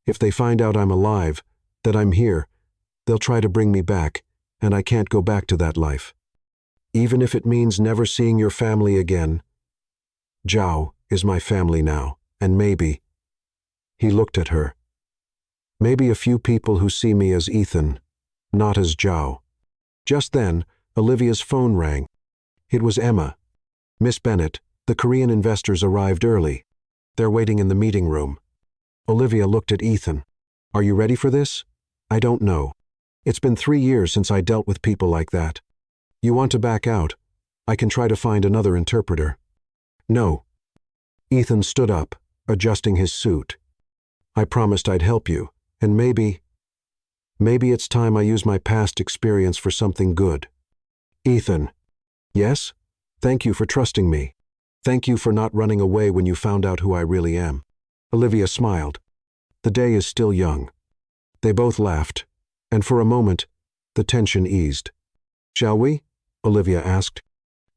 If they find out I'm alive, that I'm here, they'll try to bring me back, and I can't go back to that life. Even if it means never seeing your family again. Zhao is my family now, and maybe… He looked at her. Maybe a few people who see me as Ethan, not as Zhao. Just then, Olivia's phone rang. It was Emma. Miss Bennett, the Korean investors arrived early. They're waiting in the meeting room. Olivia looked at Ethan. Are you ready for this? I don't know. It's been 3 years since I dealt with people like that. You want to back out? I can try to find another interpreter. No. Ethan stood up, adjusting his suit. I promised I'd help you, and maybe it's time I use my past experience for something good. Ethan. Yes? Thank you for trusting me. Thank you for not running away when you found out who I really am. Olivia smiled. The day is still young. They both laughed, and for a moment, the tension eased. Shall we? Olivia asked.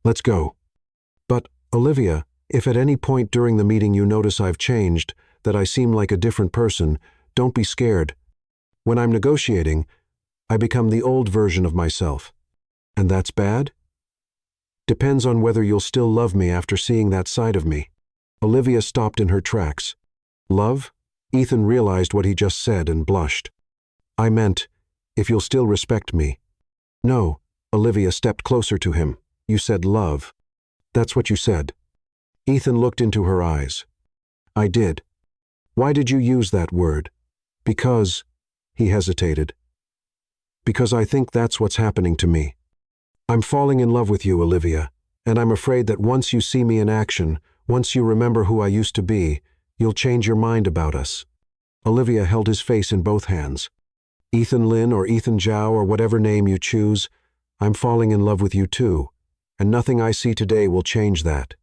Let's go. But, Olivia, if at any point during the meeting you notice I've changed, that I seem like a different person, don't be scared. When I'm negotiating, I become the old version of myself. And that's bad? Depends on whether you'll still love me after seeing that side of me. Olivia stopped in her tracks. Love? Ethan realized what he just said and blushed. I meant, if you'll still respect me. No, Olivia stepped closer to him. You said love. That's what you said. Ethan looked into her eyes. I did. Why did you use that word? Because, he hesitated. Because I think that's what's happening to me. I'm falling in love with you, Olivia, and I'm afraid that once you see me in action, once you remember who I used to be, you'll change your mind about us. Olivia held his face in both hands. Ethan Lin or Ethan Zhao or whatever name you choose, I'm falling in love with you too, and nothing I see today will change that.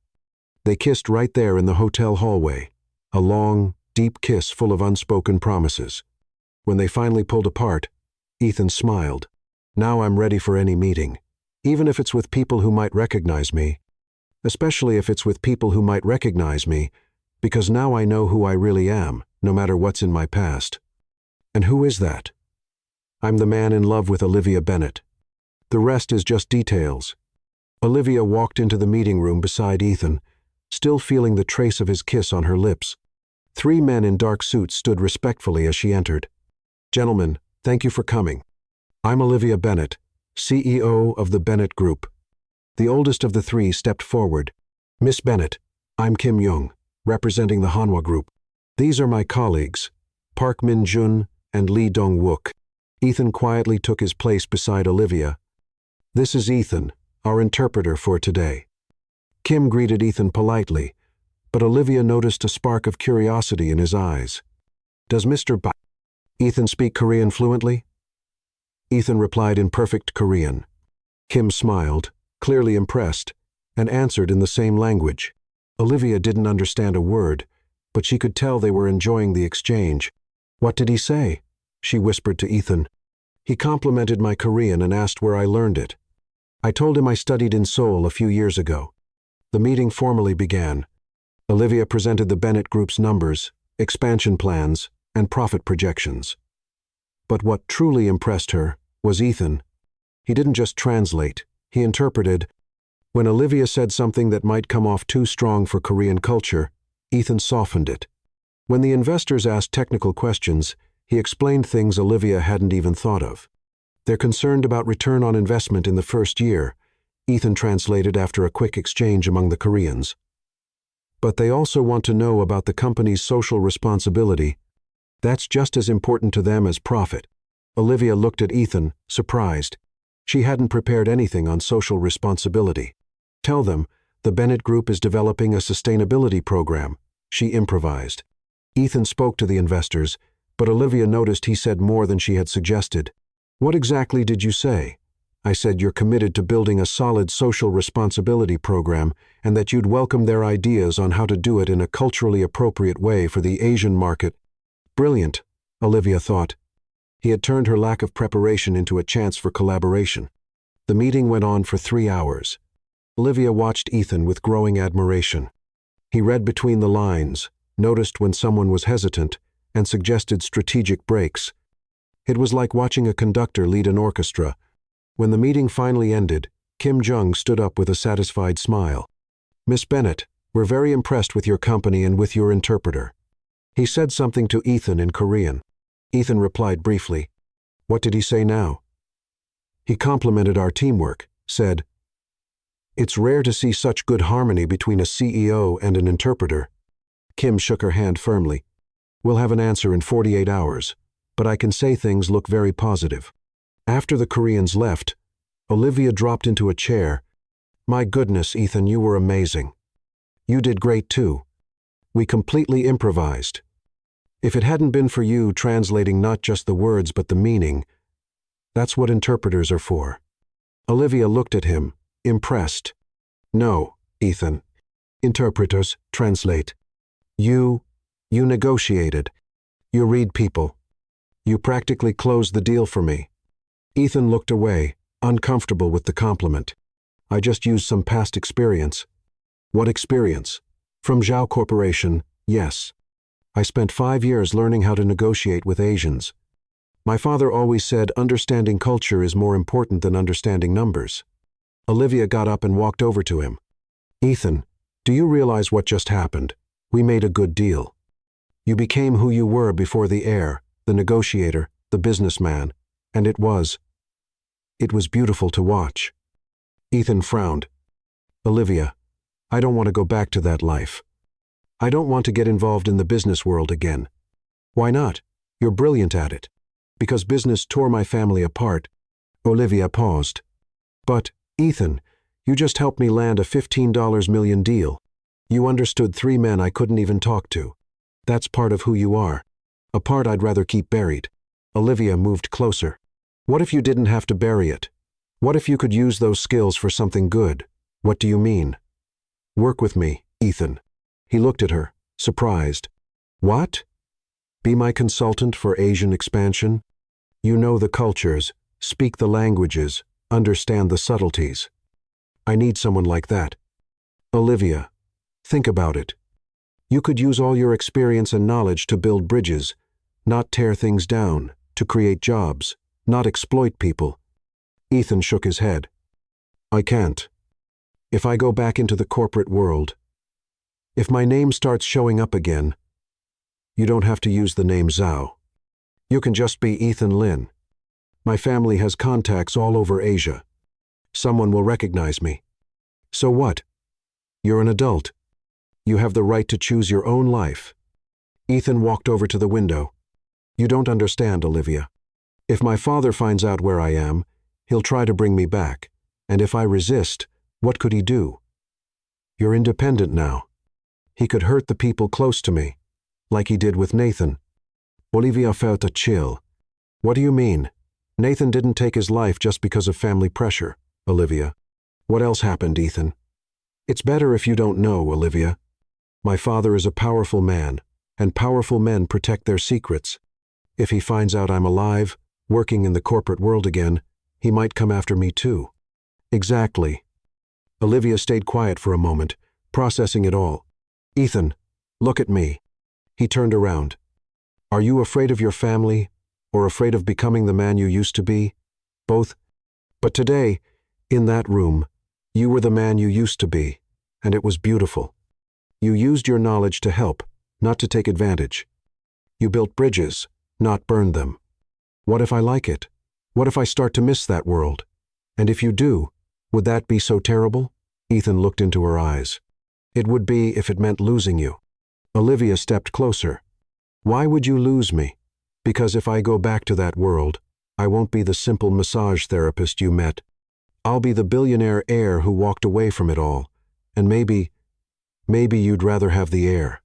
They kissed right there in the hotel hallway, a long, deep kiss full of unspoken promises. When they finally pulled apart, Ethan smiled. Now I'm ready for any meeting, even if it's with people who might recognize me. Especially if it's with people who might recognize me, because now I know who I really am, no matter what's in my past. And who is that? I'm the man in love with Olivia Bennett. The rest is just details. Olivia walked into the meeting room beside Ethan, still feeling the trace of his kiss on her lips. 3 men in dark suits stood respectfully as she entered. Gentlemen, thank you for coming. I'm Olivia Bennett, CEO of the Bennett Group. The oldest of the 3 stepped forward. Miss Bennett, I'm Kim Young, representing the Hanwha Group. These are my colleagues, Park Min-jun and Lee Dong-wook. Ethan quietly took his place beside Olivia. "This is Ethan, our interpreter for today." Kim greeted Ethan politely, but Olivia noticed a spark of curiosity in his eyes. "Does Mr. Ethan speak Korean fluently?" Ethan replied in perfect Korean. Kim smiled, clearly impressed, and answered in the same language. Olivia didn't understand a word, but she could tell they were enjoying the exchange. "What did he say?" she whispered to Ethan. "He complimented my Korean and asked where I learned it. I told him I studied in Seoul a few years ago." The meeting formally began. Olivia presented the Bennett Group's numbers, expansion plans, and profit projections. But what truly impressed her was Ethan. He didn't just translate, he interpreted. When Olivia said something that might come off too strong for Korean culture, Ethan softened it. When the investors asked technical questions, he explained things Olivia hadn't even thought of. "They're concerned about return on investment in the first year," Ethan translated after a quick exchange among the Koreans. "But they also want to know about the company's social responsibility. That's just as important to them as profit." Olivia looked at Ethan, surprised. She hadn't prepared anything on social responsibility. "Tell them, the Bennett Group is developing a sustainability program," she improvised. Ethan spoke to the investors, but Olivia noticed he said more than she had suggested. "What exactly did you say?" "I said you're committed to building a solid social responsibility program and that you'd welcome their ideas on how to do it in a culturally appropriate way for the Asian market." Brilliant, Olivia thought. He had turned her lack of preparation into a chance for collaboration. The meeting went on for 3 hours. Olivia watched Ethan with growing admiration. He read between the lines, noticed when someone was hesitant, and suggested strategic breaks. It was like watching a conductor lead an orchestra. When the meeting finally ended, Kim Jung stood up with a satisfied smile. "Miss Bennett, we're very impressed with your company and with your interpreter." He said something to Ethan in Korean. Ethan replied briefly. "What did he say now?" "He complimented our teamwork, said, 'It's rare to see such good harmony between a CEO and an interpreter.'" Kim shook her hand firmly. "We'll have an answer in 48 hours, but I can say things look very positive." After the Koreans left, Olivia dropped into a chair. "My goodness, Ethan, you were amazing. You did great too. We completely improvised. If it hadn't been for you translating not just the words but the meaning, that's what interpreters are for." Olivia looked at him, impressed. "No, Ethan. Interpreters translate. You negotiated. You read people. You practically closed the deal for me." Ethan looked away, uncomfortable with the compliment. "I just used some past experience." "What experience?" "From Zhao Corporation, yes. I spent 5 years learning how to negotiate with Asians. My father always said understanding culture is more important than understanding numbers." Olivia got up and walked over to him. "Ethan, do you realize what just happened? We made a good deal. You became who you were before the heir, the negotiator, the businessman, and it was beautiful to watch." Ethan frowned. "Olivia, I don't want to go back to that life. I don't want to get involved in the business world again." "Why not? You're brilliant at it." "Because business tore my family apart." Olivia paused. "But, Ethan, you just helped me land a $15 million deal. You understood 3 men I couldn't even talk to. That's part of who you are. A part I'd rather keep buried." Olivia moved closer. "What if you didn't have to bury it? What if you could use those skills for something good? What do you mean?" "Work with me, Ethan." He looked at her, surprised. "What? Be my consultant for Asian expansion? You know the cultures, speak the languages, understand the subtleties. I need someone like that." "Olivia, think about it. You could use all your experience and knowledge to build bridges, not tear things down, to create jobs, not exploit people." Ethan shook his head. "I can't. If I go back into the corporate world, if my name starts showing up again, you don't have to use the name Zhao. You can just be Ethan Lin. My family has contacts all over Asia. Someone will recognize me. So what? You're an adult. You have the right to choose your own life." Ethan walked over to the window. "You don't understand, Olivia. If my father finds out where I am, he'll try to bring me back. And if I resist, what could he do? You're independent now. He could hurt the people close to me, like he did with Nathan. Olivia felt a chill. What do you mean? Nathan didn't take his life just because of family pressure, Olivia. What else happened, Ethan? It's better if you don't know, Olivia. My father is a powerful man, and powerful men protect their secrets. If he finds out I'm alive, working in the corporate world again, he might come after me too. Exactly. Olivia stayed quiet for a moment, processing it all. Ethan, look at me. He turned around. Are you afraid of your family, or afraid of becoming the man you used to be? Both. But today, in that room, you were the man you used to be, and it was beautiful. You used your knowledge to help, not to take advantage. You built bridges, not burned them. What if I like it? What if I start to miss that world? And if you do, would that be so terrible? Ethan looked into her eyes. It would be if it meant losing you. Olivia stepped closer. Why would you lose me? Because if I go back to that world, I won't be the simple massage therapist you met. I'll be the billionaire heir who walked away from it all. And maybe you'd rather have the heir.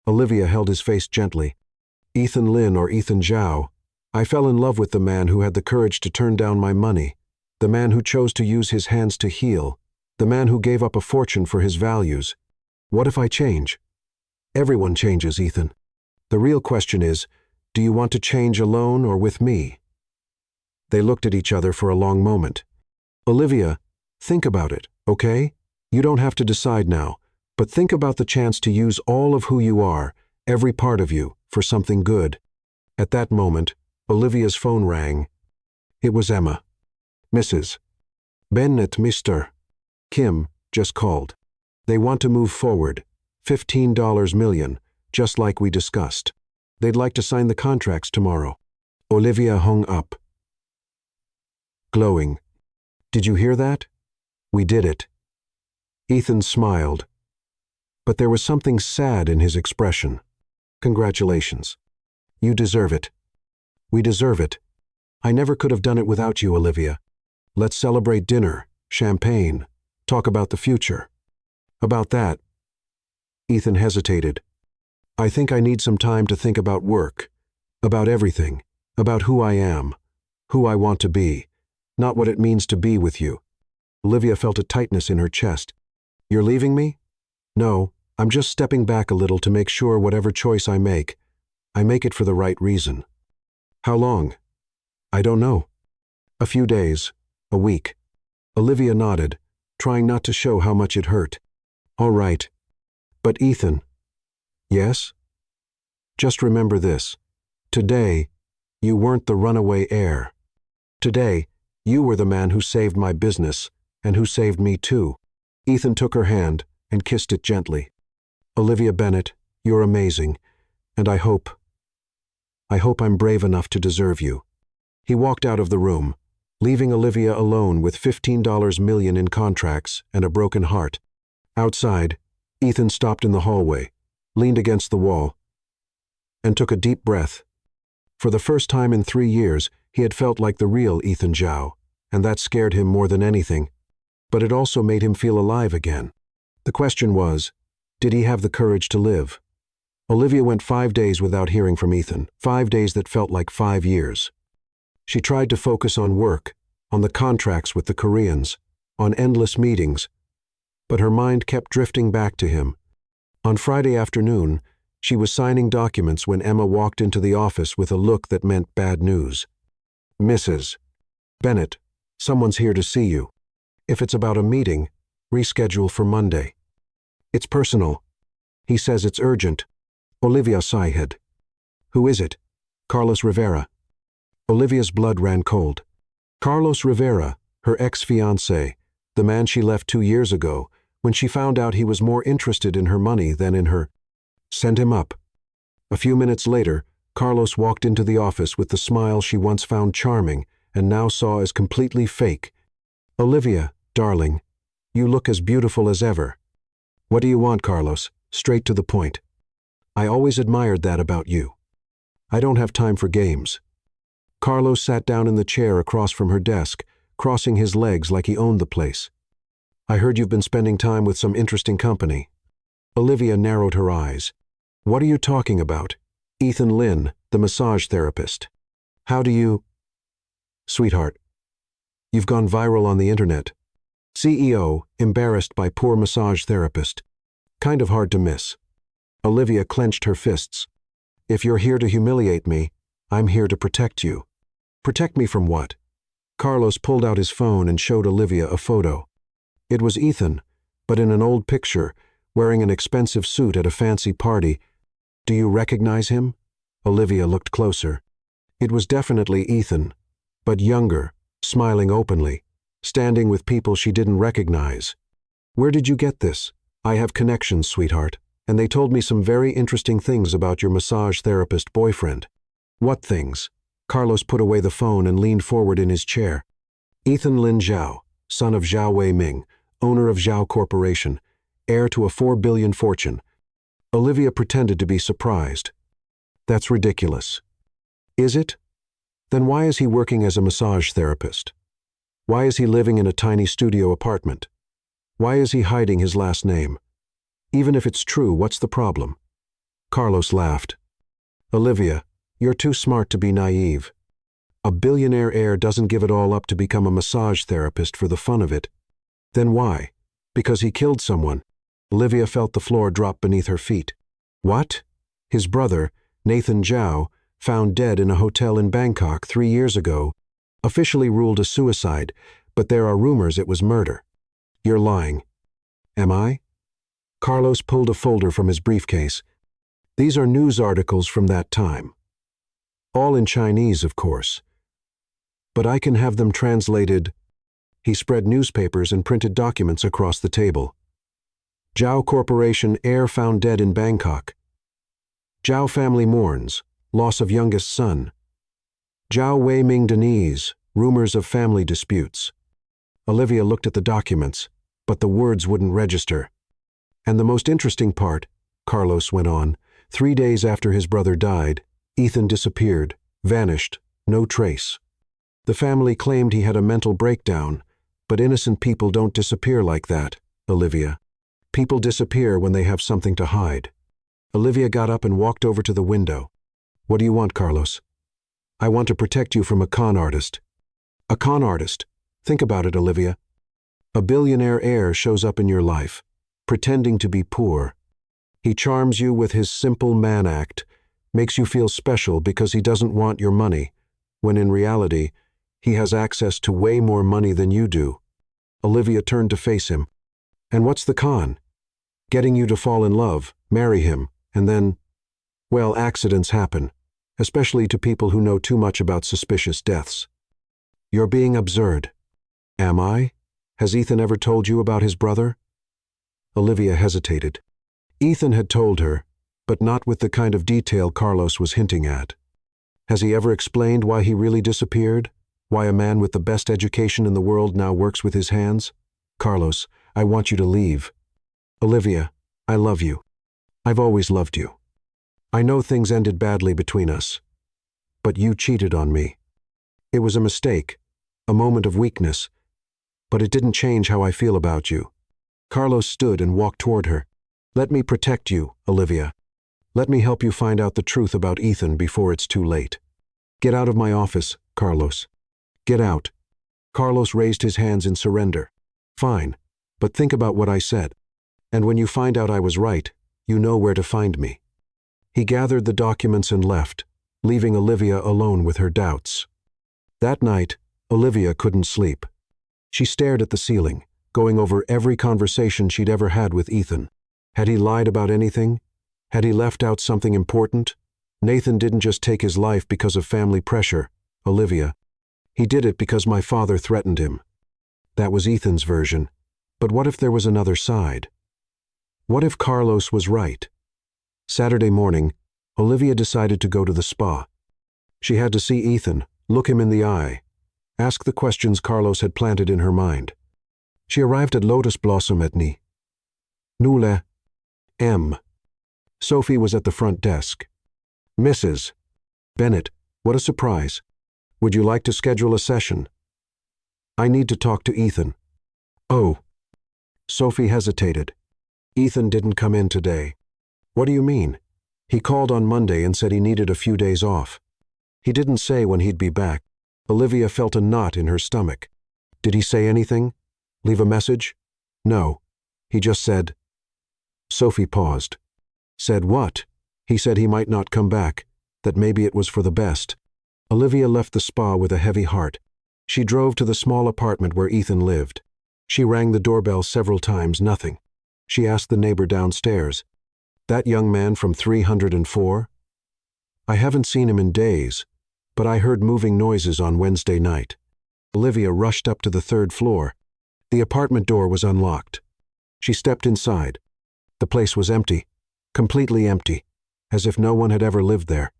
Olivia held his face gently. Ethan Lin or Ethan Zhao, I fell in love with the man who had the courage to turn down my money, the man who chose to use his hands to heal, the man who gave up a fortune for his values. What if I change? Everyone changes, Ethan. The real question is, do you want to change alone or with me? They looked at each other for a long moment. Olivia, think about it, okay? You don't have to decide now, but think about the chance to use all of who you are, every part of you, for something good. At that moment, Olivia's phone rang. It was Emma. Mrs. Bennett, Mr. Kim just called. They want to move forward. $15 million, just like we discussed. They'd like to sign the contracts tomorrow. Olivia hung up. Glowing. Did you hear that? We did it. Ethan smiled, but there was something sad in his expression. Congratulations. You deserve it. We deserve it. I never could have done it without you, Olivia. Let's celebrate dinner, champagne, talk about the future. About that. Ethan hesitated. I think I need some time to think about work, about everything, about who I am, who I want to be, not what it means to be with you. Olivia felt a tightness in her chest. You're leaving me? No, I'm just stepping back a little to make sure whatever choice I make it for the right reason. How long? I don't know. A few days, a week. Olivia nodded, trying not to show how much it hurt. All right. But Ethan. Yes? Just remember this. Today, you weren't the runaway heir. Today, you were the man who saved my business, and who saved me too. Ethan took her hand and kissed it gently. Olivia Bennett, you're amazing, and I hope I'm brave enough to deserve you. He walked out of the room, leaving Olivia alone with $15 million in contracts and a broken heart. Outside, Ethan stopped in the hallway, leaned against the wall, and took a deep breath. For the first time in 3 years, he had felt like the real Ethan Zhao, and that scared him more than anything. But it also made him feel alive again. The question was, did he have the courage to live? Olivia went 5 days without hearing from Ethan, 5 days that felt like 5 years. She tried to focus on work, on the contracts with the Koreans, on endless meetings, but her mind kept drifting back to him. On Friday afternoon, she was signing documents when Emma walked into the office with a look that meant bad news. Mrs. Bennett, someone's here to see you. If it's about a meeting, reschedule for Monday. It's personal. He says it's urgent. Olivia sighed. Who is it? Carlos Rivera. Olivia's blood ran cold. Carlos Rivera, her ex-fiancé, the man she left 2 years ago, when she found out he was more interested in her money than in her. Send him up. A few minutes later, Carlos walked into the office with the smile she once found charming and now saw as completely fake. Olivia, darling, you look as beautiful as ever. What do you want, Carlos? Straight to the point. I always admired that about you. I don't have time for games. Carlos sat down in the chair across from her desk, crossing his legs like he owned the place. I heard you've been spending time with some interesting company. Olivia narrowed her eyes. What are you talking about? Ethan Lynn, the massage therapist. How do you… Sweetheart, you've gone viral on the internet. CEO, embarrassed by poor massage therapist. Kind of hard to miss. Olivia clenched her fists. If you're here to humiliate me, I'm here to protect you. Protect me from what? Carlos pulled out his phone and showed Olivia a photo. It was Ethan, but in an old picture, wearing an expensive suit at a fancy party. Do you recognize him? Olivia looked closer. It was definitely Ethan, but younger, smiling openly, standing with people she didn't recognize. Where did you get this? I have connections, sweetheart, and they told me some very interesting things about your massage therapist boyfriend. What things? Carlos put away the phone and leaned forward in his chair. Ethan Lin Zhao, son of Zhao Wei-ming, owner of Zhao Corporation, heir to a 4 billion fortune. Olivia pretended to be surprised. That's ridiculous. Is it? Then why is he working as a massage therapist? Why is he living in a tiny studio apartment? Why is he hiding his last name? Even if it's true, what's the problem? Carlos laughed. Olivia, you're too smart to be naive. A billionaire heir doesn't give it all up to become a massage therapist for the fun of it. Then why? Because he killed someone. Olivia felt the floor drop beneath her feet. What? His brother, Nathan Zhao, found dead in a hotel in Bangkok 3 years ago, officially ruled a suicide, but there are rumors it was murder. You're lying. Am I? Carlos pulled a folder from his briefcase. These are news articles from that time. All in Chinese, of course. But I can have them translated. He spread newspapers and printed documents across the table. Zhao Corporation heir found dead in Bangkok. Zhao family mourns, loss of youngest son. Zhao Wei-ming Denise, rumors of family disputes. Olivia looked at the documents, but the words wouldn't register. And the most interesting part, Carlos went on, 3 days after his brother died, Ethan disappeared, vanished, no trace. The family claimed he had a mental breakdown, but innocent people don't disappear like that, Olivia. People disappear when they have something to hide. Olivia got up and walked over to the window. What do you want, Carlos? I want to protect you from a con artist. A con artist? Think about it, Olivia. A billionaire heir shows up in your life, pretending to be poor. He charms you with his simple man act, makes you feel special because he doesn't want your money, when in reality, he has access to way more money than you do. Olivia turned to face him. And what's the con? Getting you to fall in love, marry him, and then… Well, accidents happen, especially to people who know too much about suspicious deaths. You're being absurd. Am I? Has Ethan ever told you about his brother? Olivia hesitated. Ethan had told her, but not with the kind of detail Carlos was hinting at. Has he ever explained why he really disappeared? Why a man with the best education in the world now works with his hands? Carlos, I want you to leave. Olivia, I love you. I've always loved you. I know things ended badly between us, but you cheated on me. It was a mistake, a moment of weakness, but it didn't change how I feel about you. Carlos stood and walked toward her. Let me protect you, Olivia. Let me help you find out the truth about Ethan before it's too late. Get out of my office, Carlos. Get out. Carlos raised his hands in surrender. Fine, but think about what I said. And when you find out I was right, you know where to find me. He gathered the documents and left, leaving Olivia alone with her doubts. That night, Olivia couldn't sleep. She stared at the ceiling, going over every conversation she'd ever had with Ethan. Had he lied about anything? Had he left out something important? Nathan didn't just take his life because of family pressure, Olivia. He did it because my father threatened him. That was Ethan's version. But what if there was another side? What if Carlos was right? Saturday morning, Olivia decided to go to the spa. She had to see Ethan, look him in the eye, ask the questions Carlos had planted in her mind. She arrived at Lotus Blossom at Ni. Nule. M. Sophie was at the front desk. Mrs. Bennett, what a surprise. Would you like to schedule a session? I need to talk to Ethan. Oh. Sophie hesitated. Ethan didn't come in today. What do you mean? He called on Monday and said he needed a few days off. He didn't say when he'd be back. Olivia felt a knot in her stomach. Did he say anything? Leave a message? No. He just said. Sophie paused. Said what? He said he might not come back, that maybe it was for the best. Olivia left the spa with a heavy heart. She drove to the small apartment where Ethan lived. She rang the doorbell several times, nothing. She asked the neighbor downstairs. That young man from 304? I haven't seen him in days, but I heard moving noises on Wednesday night. Olivia rushed up to the third floor. The apartment door was unlocked. She stepped inside. The place was empty, completely empty, as if no one had ever lived there.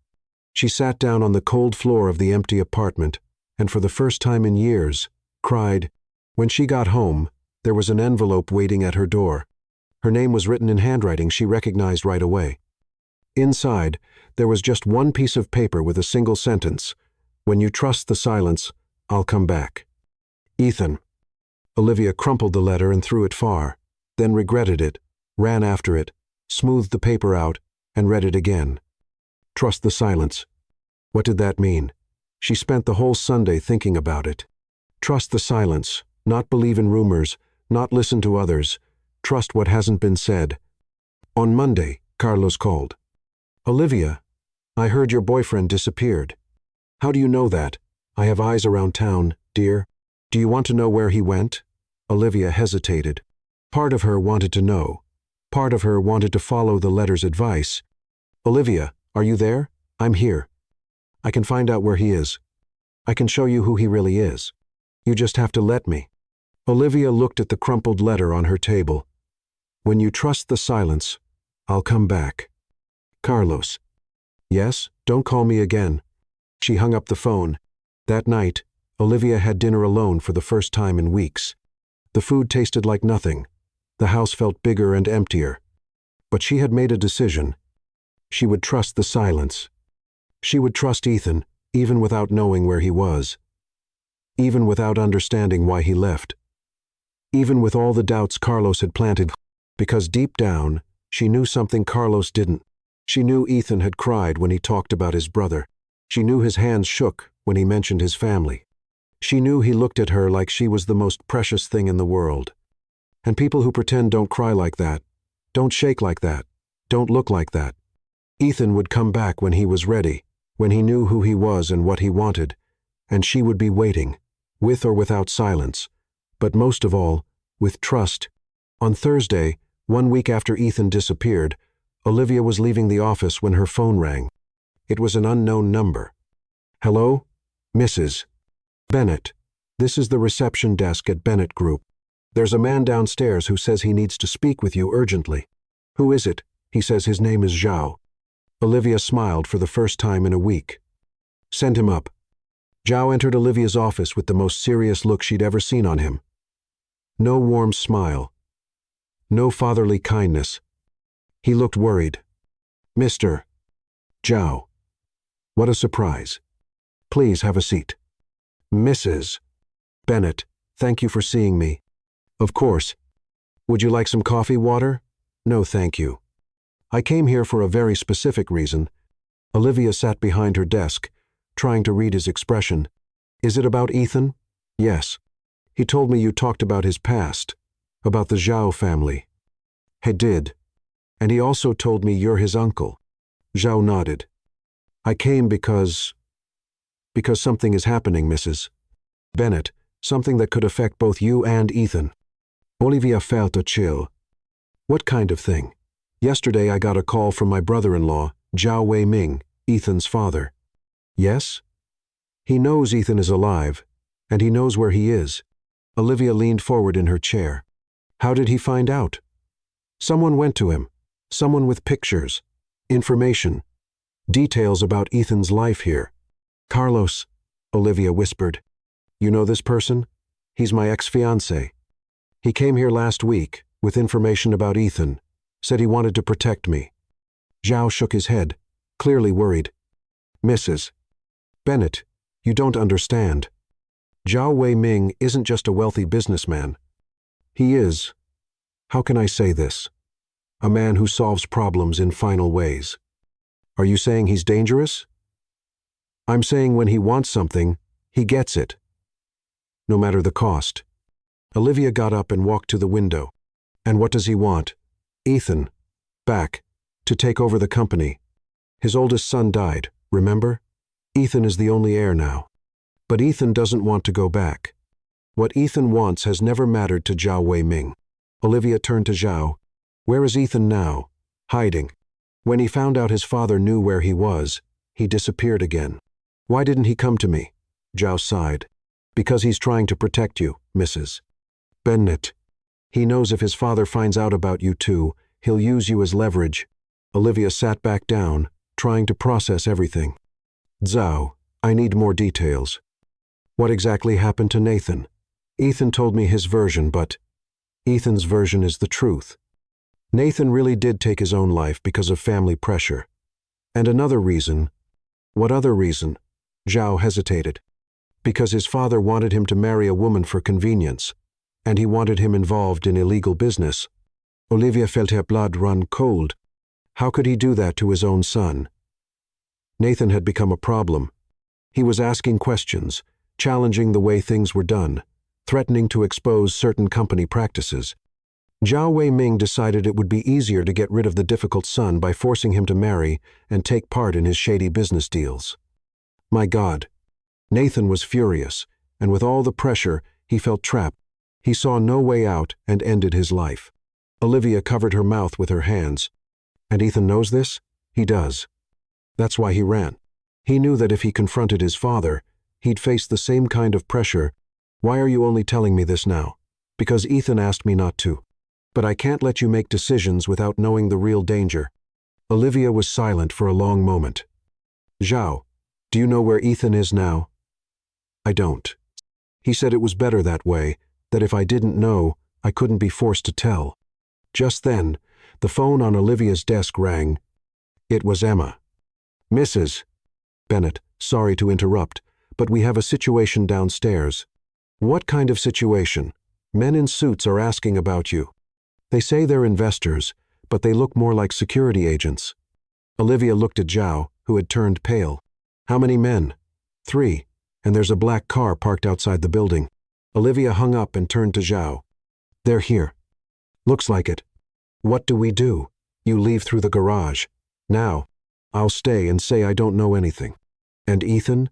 She sat down on the cold floor of the empty apartment, and for the first time in years, cried. When she got home, there was an envelope waiting at her door. Her name was written in handwriting she recognized right away. Inside, there was just one piece of paper with a single sentence. When you trust the silence, I'll come back. Ethan. Olivia crumpled the letter and threw it far, then regretted it, ran after it, smoothed the paper out, and read it again. Trust the silence. What did that mean? She spent the whole Sunday thinking about it. Trust the silence, not believe in rumors, not listen to others, trust what hasn't been said. On Monday, Carlos called. Olivia, I heard your boyfriend disappeared. How do you know that? I have eyes around town, dear. Do you want to know where he went? Olivia hesitated. Part of her wanted to know. Part of her wanted to follow the letter's advice. Olivia, are you there? I'm here. I can find out where he is. I can show you who he really is. You just have to let me. Olivia looked at the crumpled letter on her table. When you trust the silence, I'll come back. Carlos. Yes, don't call me again. She hung up the phone. That night, Olivia had dinner alone for the first time in weeks. The food tasted like nothing. The house felt bigger and emptier. But she had made a decision. She would trust the silence. She would trust Ethan, even without knowing where he was. Even without understanding why he left. Even with all the doubts Carlos had planted, because deep down, she knew something Carlos didn't. She knew Ethan had cried when he talked about his brother. She knew his hands shook when he mentioned his family. She knew he looked at her like she was the most precious thing in the world. And people who pretend don't cry like that, don't shake like that, don't look like that. Ethan would come back when he was ready, when he knew who he was and what he wanted, and she would be waiting, with or without silence, but most of all, with trust. On Thursday, 1 week after Ethan disappeared, Olivia was leaving the office when her phone rang. It was an unknown number. Hello? Mrs. Bennett. This is the reception desk at Bennett Group. There's a man downstairs who says he needs to speak with you urgently. Who is it? He says his name is Zhao. Olivia smiled for the first time in a week. Send him up. Zhao entered Olivia's office with the most serious look she'd ever seen on him. No warm smile. No fatherly kindness. He looked worried. Mr. Zhao. What a surprise. Please have a seat. Mrs. Bennett, thank you for seeing me. Of course. Would you like some coffee, water? No, thank you. I came here for a very specific reason. Olivia sat behind her desk, trying to read his expression. Is it about Ethan? Yes. He told me you talked about his past, about the Zhao family. He did. And he also told me you're his uncle. Zhao nodded. I came because something is happening, Mrs. Bennett, something that could affect both you and Ethan. Olivia felt a chill. What kind of thing? Yesterday I got a call from my brother-in-law, Zhao Wei-ming, Ethan's father. Yes? He knows Ethan is alive, and he knows where he is. Olivia leaned forward in her chair. How did he find out? Someone went to him. Someone with pictures, information, details about Ethan's life here. Carlos, Olivia whispered. You know this person? He's my ex-fiancé. He came here last week with information about Ethan, said he wanted to protect me. Zhao shook his head, clearly worried. Mrs. Bennett, You don't understand. Zhao Wei-ming isn't just a wealthy businessman. He is, how can I say this? A man who solves problems in final ways. Are you saying he's dangerous? I'm saying when he wants something, he gets it. No matter the cost. Olivia got up and walked to the window. And what does he want? Ethan. Back. To take over the company. His oldest son died, remember? Ethan is the only heir now. But Ethan doesn't want to go back. What Ethan wants has never mattered to Zhao Wei-ming. Olivia turned to Zhao. Where is Ethan now? Hiding. When he found out his father knew where he was, he disappeared again. Why didn't he come to me? Zhao sighed. Because he's trying to protect you, Mrs. Bennet. He knows if his father finds out about you too, he'll use you as leverage. Olivia sat back down, trying to process everything. Zhao, I need more details. What exactly happened to Nathan? Ethan told me his version, but Ethan's version is the truth. Nathan really did take his own life because of family pressure. And another reason. What other reason? Zhao hesitated. Because his father wanted him to marry a woman for convenience, and he wanted him involved in illegal business. Olivia felt her blood run cold. How could he do that to his own son? Nathan had become a problem. He was asking questions, challenging the way things were done, threatening to expose certain company practices. Zhao Wei-ming decided it would be easier to get rid of the difficult son by forcing him to marry and take part in his shady business deals. My God. Nathan was furious, and with all the pressure, he felt trapped. He saw no way out and ended his life. Olivia covered her mouth with her hands. And Ethan knows this? He does. That's why he ran. He knew that if he confronted his father, he'd face the same kind of pressure. Why are you only telling me this now? Because Ethan asked me not to. But I can't let you make decisions without knowing the real danger. Olivia was silent for a long moment. Zhao, do you know where Ethan is now? I don't. He said it was better that way, that if I didn't know, I couldn't be forced to tell. Just then, the phone on Olivia's desk rang. It was Emma. Mrs. Bennet, sorry to interrupt, but we have a situation downstairs. What kind of situation? Men in suits are asking about you. They say they're investors, but they look more like security agents. Olivia looked at Zhao, who had turned pale. How many men? 3, and there's a black car parked outside the building. Olivia hung up and turned to Zhao. They're here. Looks like it. What do we do? You leave through the garage. Now, I'll stay and say I don't know anything. And Ethan?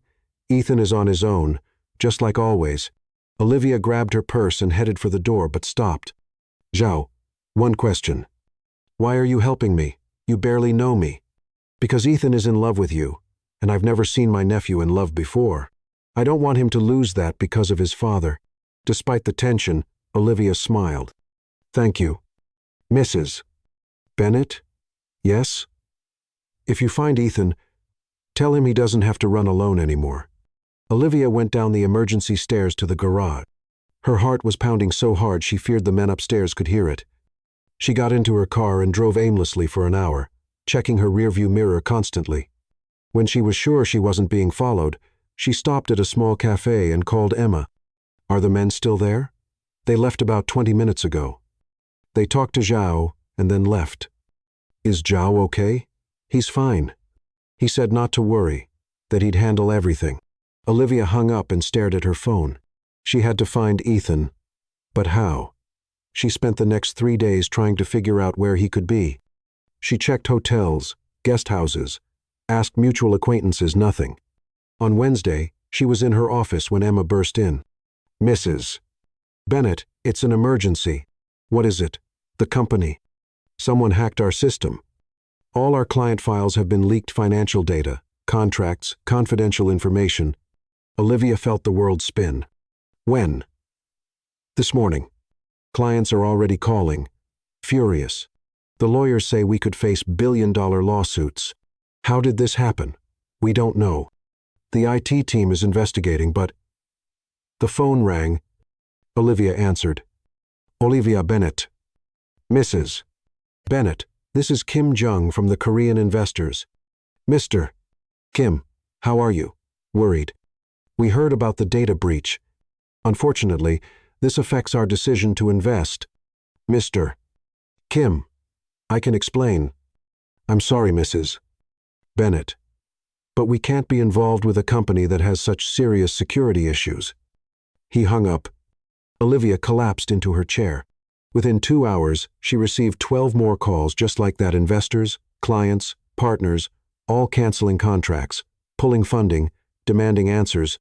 Ethan is on his own, just like always. Olivia grabbed her purse and headed for the door, but stopped. Zhao, one question. Why are you helping me? You barely know me. Because Ethan is in love with you, and I've never seen my nephew in love before. I don't want him to lose that because of his father. Despite the tension, Olivia smiled. Thank you. Mrs. Bennet? Yes? If you find Ethan, tell him he doesn't have to run alone anymore. Olivia went down the emergency stairs to the garage. Her heart was pounding so hard she feared the men upstairs could hear it. She got into her car and drove aimlessly for an hour, checking her rearview mirror constantly. When she was sure she wasn't being followed, she stopped at a small cafe and called Emma. Are the men still there? They left about 20 minutes ago. They talked to Zhao and then left. Is Zhao okay? He's fine. He said not to worry, that he'd handle everything. Olivia hung up and stared at her phone. She had to find Ethan. But how? She spent the next 3 days trying to figure out where he could be. She checked hotels, guest houses, asked mutual acquaintances, nothing. On Wednesday, she was in her office when Emma burst in. Mrs. Bennet, it's an emergency. What is it? The company. Someone hacked our system. All our client files have been leaked, financial data, contracts, confidential information. Olivia felt the world spin. When? This morning. Clients are already calling. Furious. The lawyers say we could face billion-dollar lawsuits. How did this happen? We don't know. The IT team is investigating, but... The phone rang. Olivia answered. Olivia Bennet. Mrs. Bennet, this is Kim Jung from the Korean investors. Mr. Kim, how are you? Worried. We heard about the data breach. Unfortunately, this affects our decision to invest. Mr. Kim, I can explain. I'm sorry, Mrs. Bennett, but we can't be involved with a company that has such serious security issues. He hung up. Olivia collapsed into her chair. Within 2 hours, she received 12 more calls just like that: investors, clients, partners, all canceling contracts, pulling funding, demanding answers.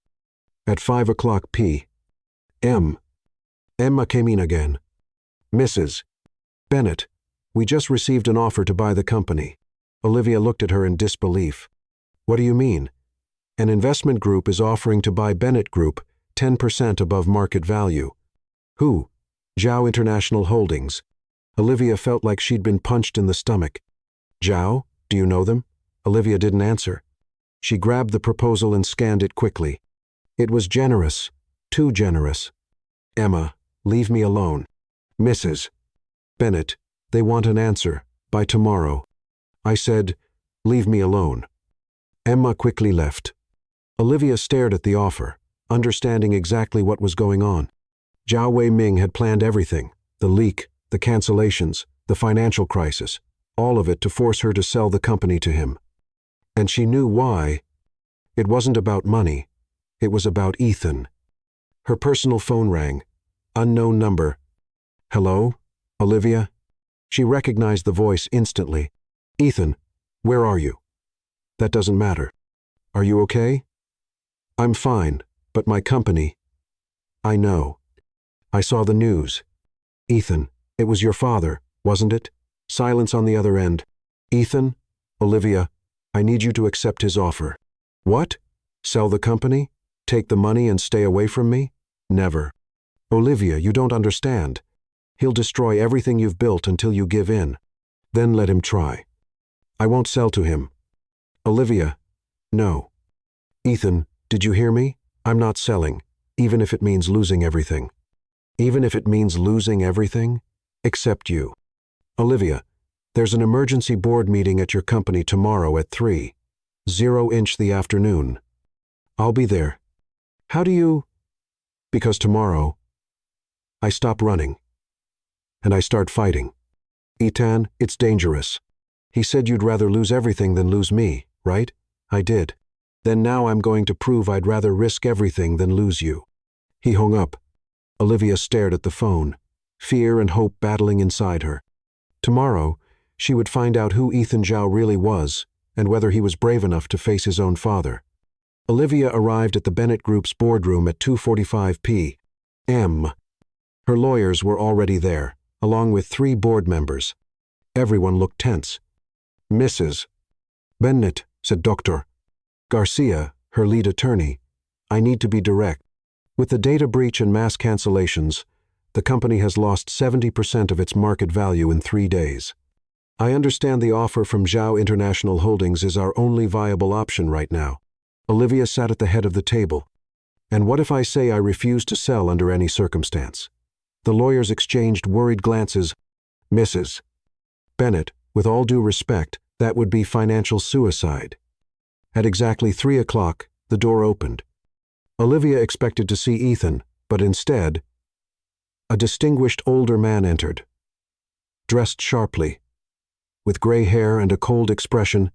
At 5 o'clock p.m., Emma came in again. Mrs. Bennett, we just received an offer to buy the company. Olivia looked at her in disbelief. What do you mean? An investment group is offering to buy Bennett Group 10% above market value. Who? Zhao International Holdings. Olivia felt like she'd been punched in the stomach. Zhao, do you know them? Olivia didn't answer. She grabbed the proposal and scanned it quickly. It was generous, too generous. Emma, leave me alone. Mrs. Bennett, they want an answer, by tomorrow. I said, leave me alone. Emma quickly left. Olivia stared at the offer, understanding exactly what was going on. Zhao Weiming had planned everything: the leak, the cancellations, the financial crisis, all of it to force her to sell the company to him. And she knew why. It wasn't about money. It was about Ethan. Her personal phone rang. Unknown number. Hello? Olivia? She recognized the voice instantly. Ethan, where are you? That doesn't matter. Are you okay? I'm fine, but my company. I know. I saw the news. Ethan, it was your father, wasn't it? Silence on the other end. Ethan? Olivia, I need you to accept his offer. What? Sell the company? Take the money and stay away from me? Never. Olivia, you don't understand. He'll destroy everything you've built until you give in. Then let him try. I won't sell to him. Olivia, no. Ethan, did you hear me? I'm not selling, even if it means losing everything. Even if it means losing everything? Except you. Olivia, there's an emergency board meeting at your company tomorrow at 3:00 the afternoon. I'll be there. How do you? Because tomorrow, I stop running. And I start fighting. Ethan, it's dangerous. He said you'd rather lose everything than lose me, right? I did. Then now I'm going to prove I'd rather risk everything than lose you. He hung up. Olivia stared at the phone, fear and hope battling inside her. Tomorrow, she would find out who Ethan Zhao really was and whether he was brave enough to face his own father. Olivia arrived at the Bennett Group's boardroom at 2:45 p.m. Her lawyers were already there, along with 3 board members. Everyone looked tense. Mrs. Bennett, said Dr. Garcia, her lead attorney, I need to be direct. With the data breach and mass cancellations, the company has lost 70% of its market value in 3 days. I understand the offer from Zhao International Holdings is our only viable option right now. Olivia sat at the head of the table. And what if I say I refuse to sell under any circumstance? The lawyers exchanged worried glances. Mrs. Bennett, with all due respect, that would be financial suicide. At exactly 3 o'clock, the door opened. Olivia expected to see Ethan, but instead, a distinguished older man entered. Dressed sharply, with gray hair and a cold expression.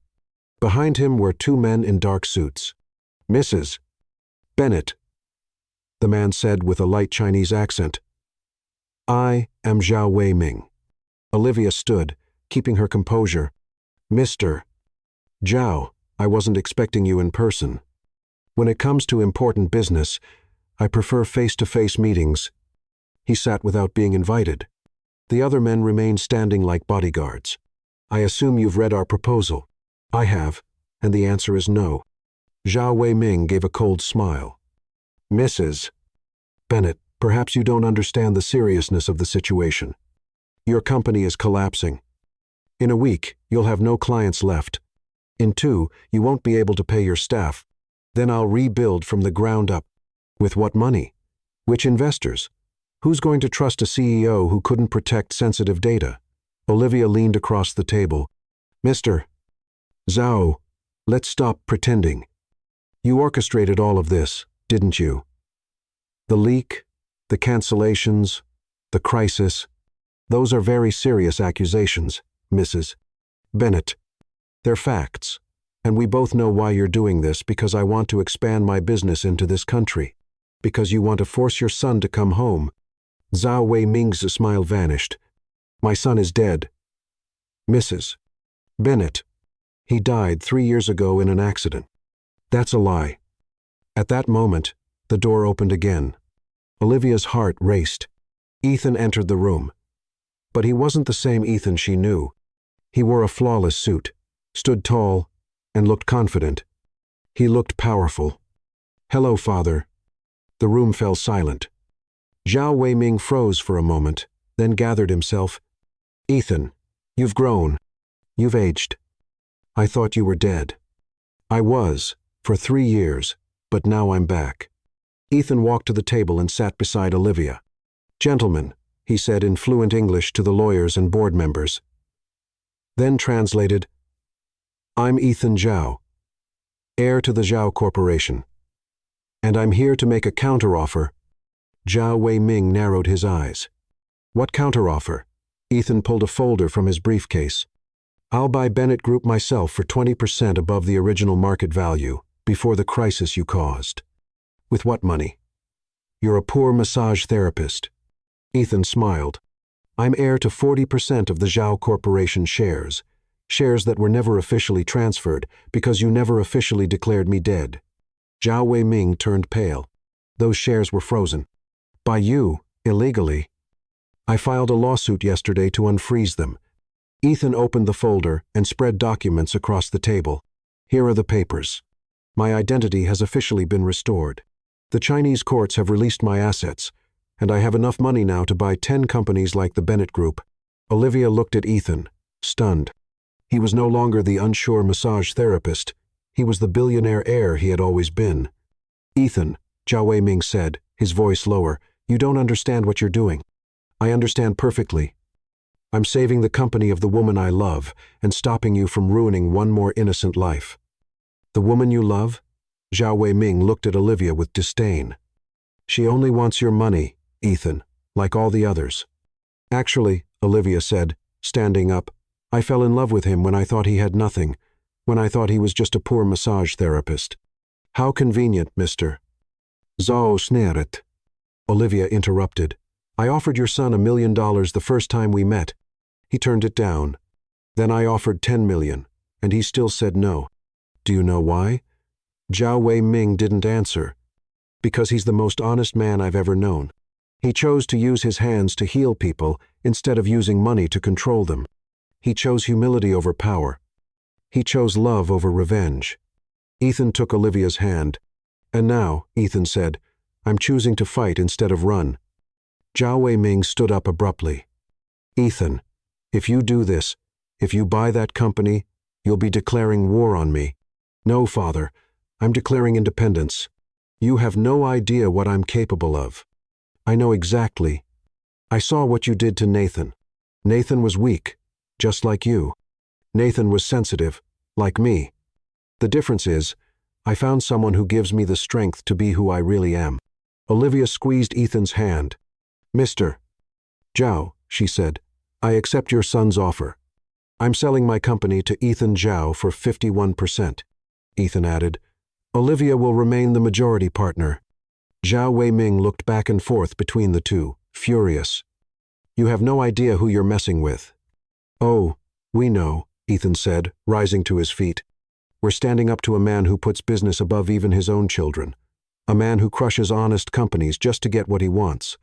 Behind him were 2 men in dark suits. Mrs. Bennett, the man said with a light Chinese accent. I am Zhao Weiming. Olivia stood, keeping her composure. Mr. Zhao, I wasn't expecting you in person. When it comes to important business, I prefer face-to-face meetings. He sat without being invited. The other men remained standing like bodyguards. I assume you've read our proposal. I have, and the answer is no. Zhao Weiming gave a cold smile. Mrs. Bennett, perhaps you don't understand the seriousness of the situation. Your company is collapsing. In a week, you'll have no clients left. In 2, you won't be able to pay your staff. Then I'll rebuild from the ground up. With what money? Which investors? Who's going to trust a CEO who couldn't protect sensitive data? Olivia leaned across the table. Mr. Zhao, let's stop pretending. You orchestrated all of this. didn't you? The leak, the cancellations, the crisis, those are very serious accusations, Mrs. Bennett. They're facts, and we both know why you're doing this, because I want to expand my business into this country, because you want to force your son to come home. Zhao Wei-ming's smile vanished. My son is dead. Mrs. Bennett. He died 3 years ago in an accident. That's a lie. At that moment, the door opened again. Olivia's heart raced. Ethan entered the room. But he wasn't the same Ethan she knew. He wore a flawless suit, stood tall, and looked confident. He looked powerful. Hello, father. The room fell silent. Zhao Wei-ming froze for a moment, then gathered himself. Ethan, you've grown. You've aged. I thought you were dead. I was, for 3 years, but now I'm back. Ethan walked to the table and sat beside Olivia. Gentlemen, he said in fluent English to the lawyers and board members. Then translated, I'm Ethan Zhao, heir to the Zhao Corporation, and I'm here to make a counteroffer. Zhao Wei-ming narrowed his eyes. What counteroffer? Ethan pulled a folder from his briefcase. I'll buy Bennett Group myself for 20% above the original market value, before the crisis you caused. With what money? You're a poor massage therapist. Ethan smiled. I'm heir to 40% of the Zhao Corporation shares that were never officially transferred because you never officially declared me dead. Zhao Wei-ming turned pale. Those shares were frozen. By you, illegally. I filed a lawsuit yesterday to unfreeze them. Ethan opened the folder and spread documents across the table. Here are the papers. My identity has officially been restored. The Chinese courts have released my assets, and I have enough money now to buy 10 companies like the Bennett Group. Olivia looked at Ethan, stunned. He was no longer the unsure massage therapist. He was the billionaire heir he had always been. Ethan, Zhao Wei-ming said, his voice lower, you don't understand what you're doing. I understand perfectly. I'm saving the company of the woman I love and stopping you from ruining one more innocent life. The woman you love? Zhao Wei-ming looked at Olivia with disdain. She only wants your money, Ethan, like all the others. Actually, Olivia said, standing up, I fell in love with him when I thought he had nothing, when I thought he was just a poor massage therapist. How convenient, Mr. Zhao Sneret. Olivia interrupted. I offered your son $1 million the first time we met. He turned it down. Then I offered 10 million, and he still said no. Do you know why? Zhao Wei-ming didn't answer. Because he's the most honest man I've ever known. He chose to use his hands to heal people instead of using money to control them. He chose humility over power. He chose love over revenge. Ethan took Olivia's hand. And now, Ethan said, I'm choosing to fight instead of run. Zhao Wei-ming stood up abruptly. Ethan, if you do this, if you buy that company, you'll be declaring war on me. No, father, I'm declaring independence. You have no idea what I'm capable of. I know exactly. I saw what you did to Nathan. Nathan was weak, just like you. Nathan was sensitive, like me. The difference is, I found someone who gives me the strength to be who I really am. Olivia squeezed Ethan's hand. Mr. Zhao, she said, I accept your son's offer. I'm selling my company to Ethan Zhao for 51%. Ethan added, Olivia will remain the majority partner. Zhao Wei-ming looked back and forth between the two, furious. You have no idea who you're messing with. Oh, we know, Ethan said, rising to his feet. We're standing up to a man who puts business above even his own children. A man who crushes honest companies just to get what he wants.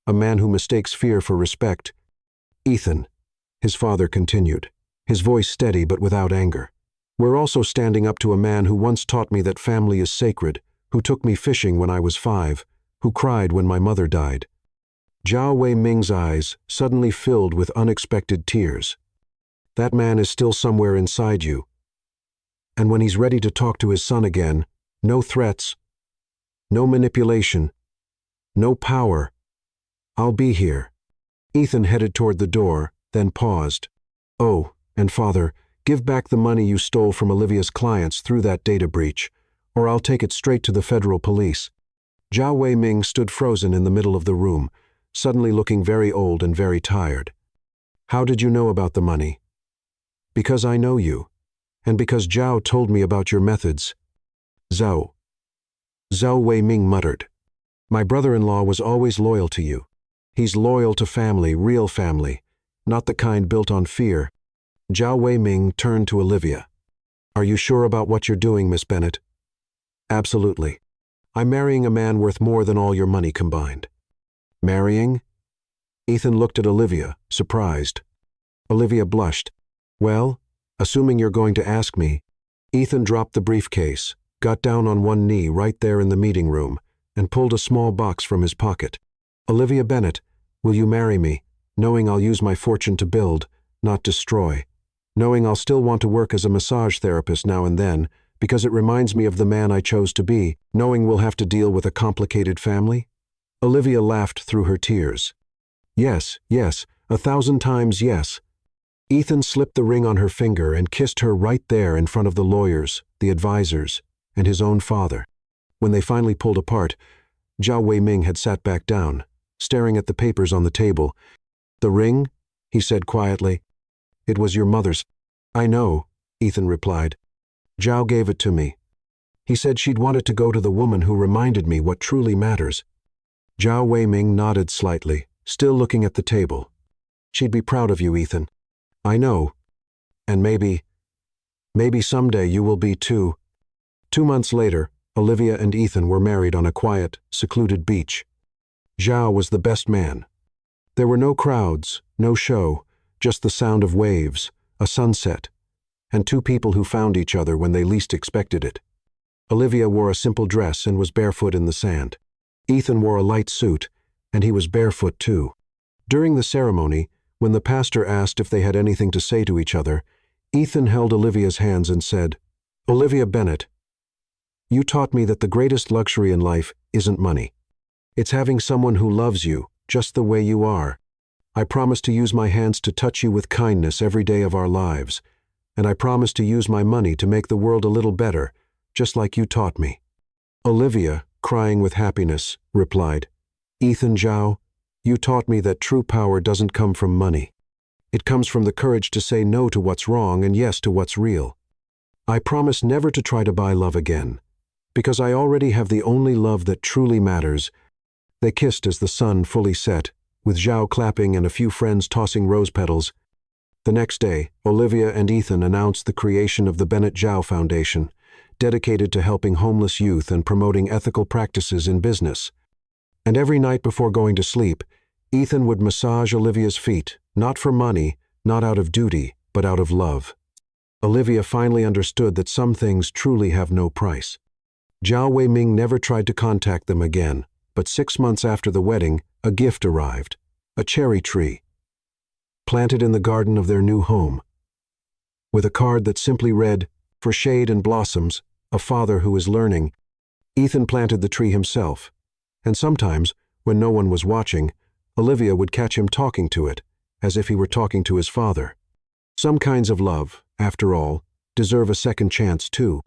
A man who mistakes fear for respect. Ethan, his father continued, his voice steady but without anger. We're also standing up to a man who once taught me that family is sacred, who took me fishing when I was 5, who cried when my mother died. Zhao Wei-ming's eyes suddenly filled with unexpected tears. That man is still somewhere inside you. And when he's ready to talk to his son again, no threats, no manipulation, no power. I'll be here. Ethan headed toward the door, then paused. Oh, and father, give back the money you stole from Olivia's clients through that data breach, or I'll take it straight to the federal police. Zhao Weiming stood frozen in the middle of the room, suddenly looking very old and very tired. How did you know about the money? Because I know you, and because Zhao told me about your methods. Zhao Weiming muttered. My brother-in-law was always loyal to you. He's loyal to family, real family, not the kind built on fear. Zhao Weiming turned to Olivia. Are you sure about what you're doing, Miss Bennet? Absolutely. I'm marrying a man worth more than all your money combined. Marrying? Ethan looked at Olivia, surprised. Olivia blushed. Well, assuming you're going to ask me. Ethan dropped the briefcase, got down on one knee right there in the meeting room, and pulled a small box from his pocket. Olivia Bennet, will you marry me, knowing I'll use my fortune to build, not destroy? Knowing I'll still want to work as a massage therapist now and then, because it reminds me of the man I chose to be, knowing we'll have to deal with a complicated family? Olivia laughed through her tears. Yes, 1,000 times yes. Ethan slipped the ring on her finger and kissed her right there in front of the lawyers, the advisors, and his own father. When they finally pulled apart, Zhao Weiming had sat back down, staring at the papers on the table. The ring? He said quietly. It was your mother's. I know, Ethan replied. Zhao gave it to me. He said she'd want it to go to the woman who reminded me what truly matters. Zhao Weiming nodded slightly, still looking at the table. She'd be proud of you, Ethan. I know. And maybe someday you will be too. 2 months later, Olivia and Ethan were married on a quiet, secluded beach. Zhao was the best man. There were no crowds, no show, just the sound of waves, a sunset, and two people who found each other when they least expected it. Olivia wore a simple dress and was barefoot in the sand. Ethan wore a light suit, and he was barefoot too. During the ceremony, when the pastor asked if they had anything to say to each other, Ethan held Olivia's hands and said, Olivia Bennet, you taught me that the greatest luxury in life isn't money. It's having someone who loves you, just the way you are. I promise to use my hands to touch you with kindness every day of our lives, and I promise to use my money to make the world a little better, just like you taught me. Olivia, crying with happiness, replied, Ethan Zhao, you taught me that true power doesn't come from money. It comes from the courage to say no to what's wrong and yes to what's real. I promise never to try to buy love again, because I already have the only love that truly matters. They kissed as the sun fully set, with Zhao clapping and a few friends tossing rose petals. The next day, Olivia and Ethan announced the creation of the Bennet Zhao Foundation, dedicated to helping homeless youth and promoting ethical practices in business. And every night before going to sleep, Ethan would massage Olivia's feet, not for money, not out of duty, but out of love. Olivia finally understood that some things truly have no price. Zhao Weiming never tried to contact them again, but 6 months after the wedding, a gift arrived, a cherry tree, planted in the garden of their new home. With a card that simply read, For shade and blossoms, a father who is learning, Ethan planted the tree himself, and sometimes, when no one was watching, Olivia would catch him talking to it, as if he were talking to his father. Some kinds of love, after all, deserve a second chance too.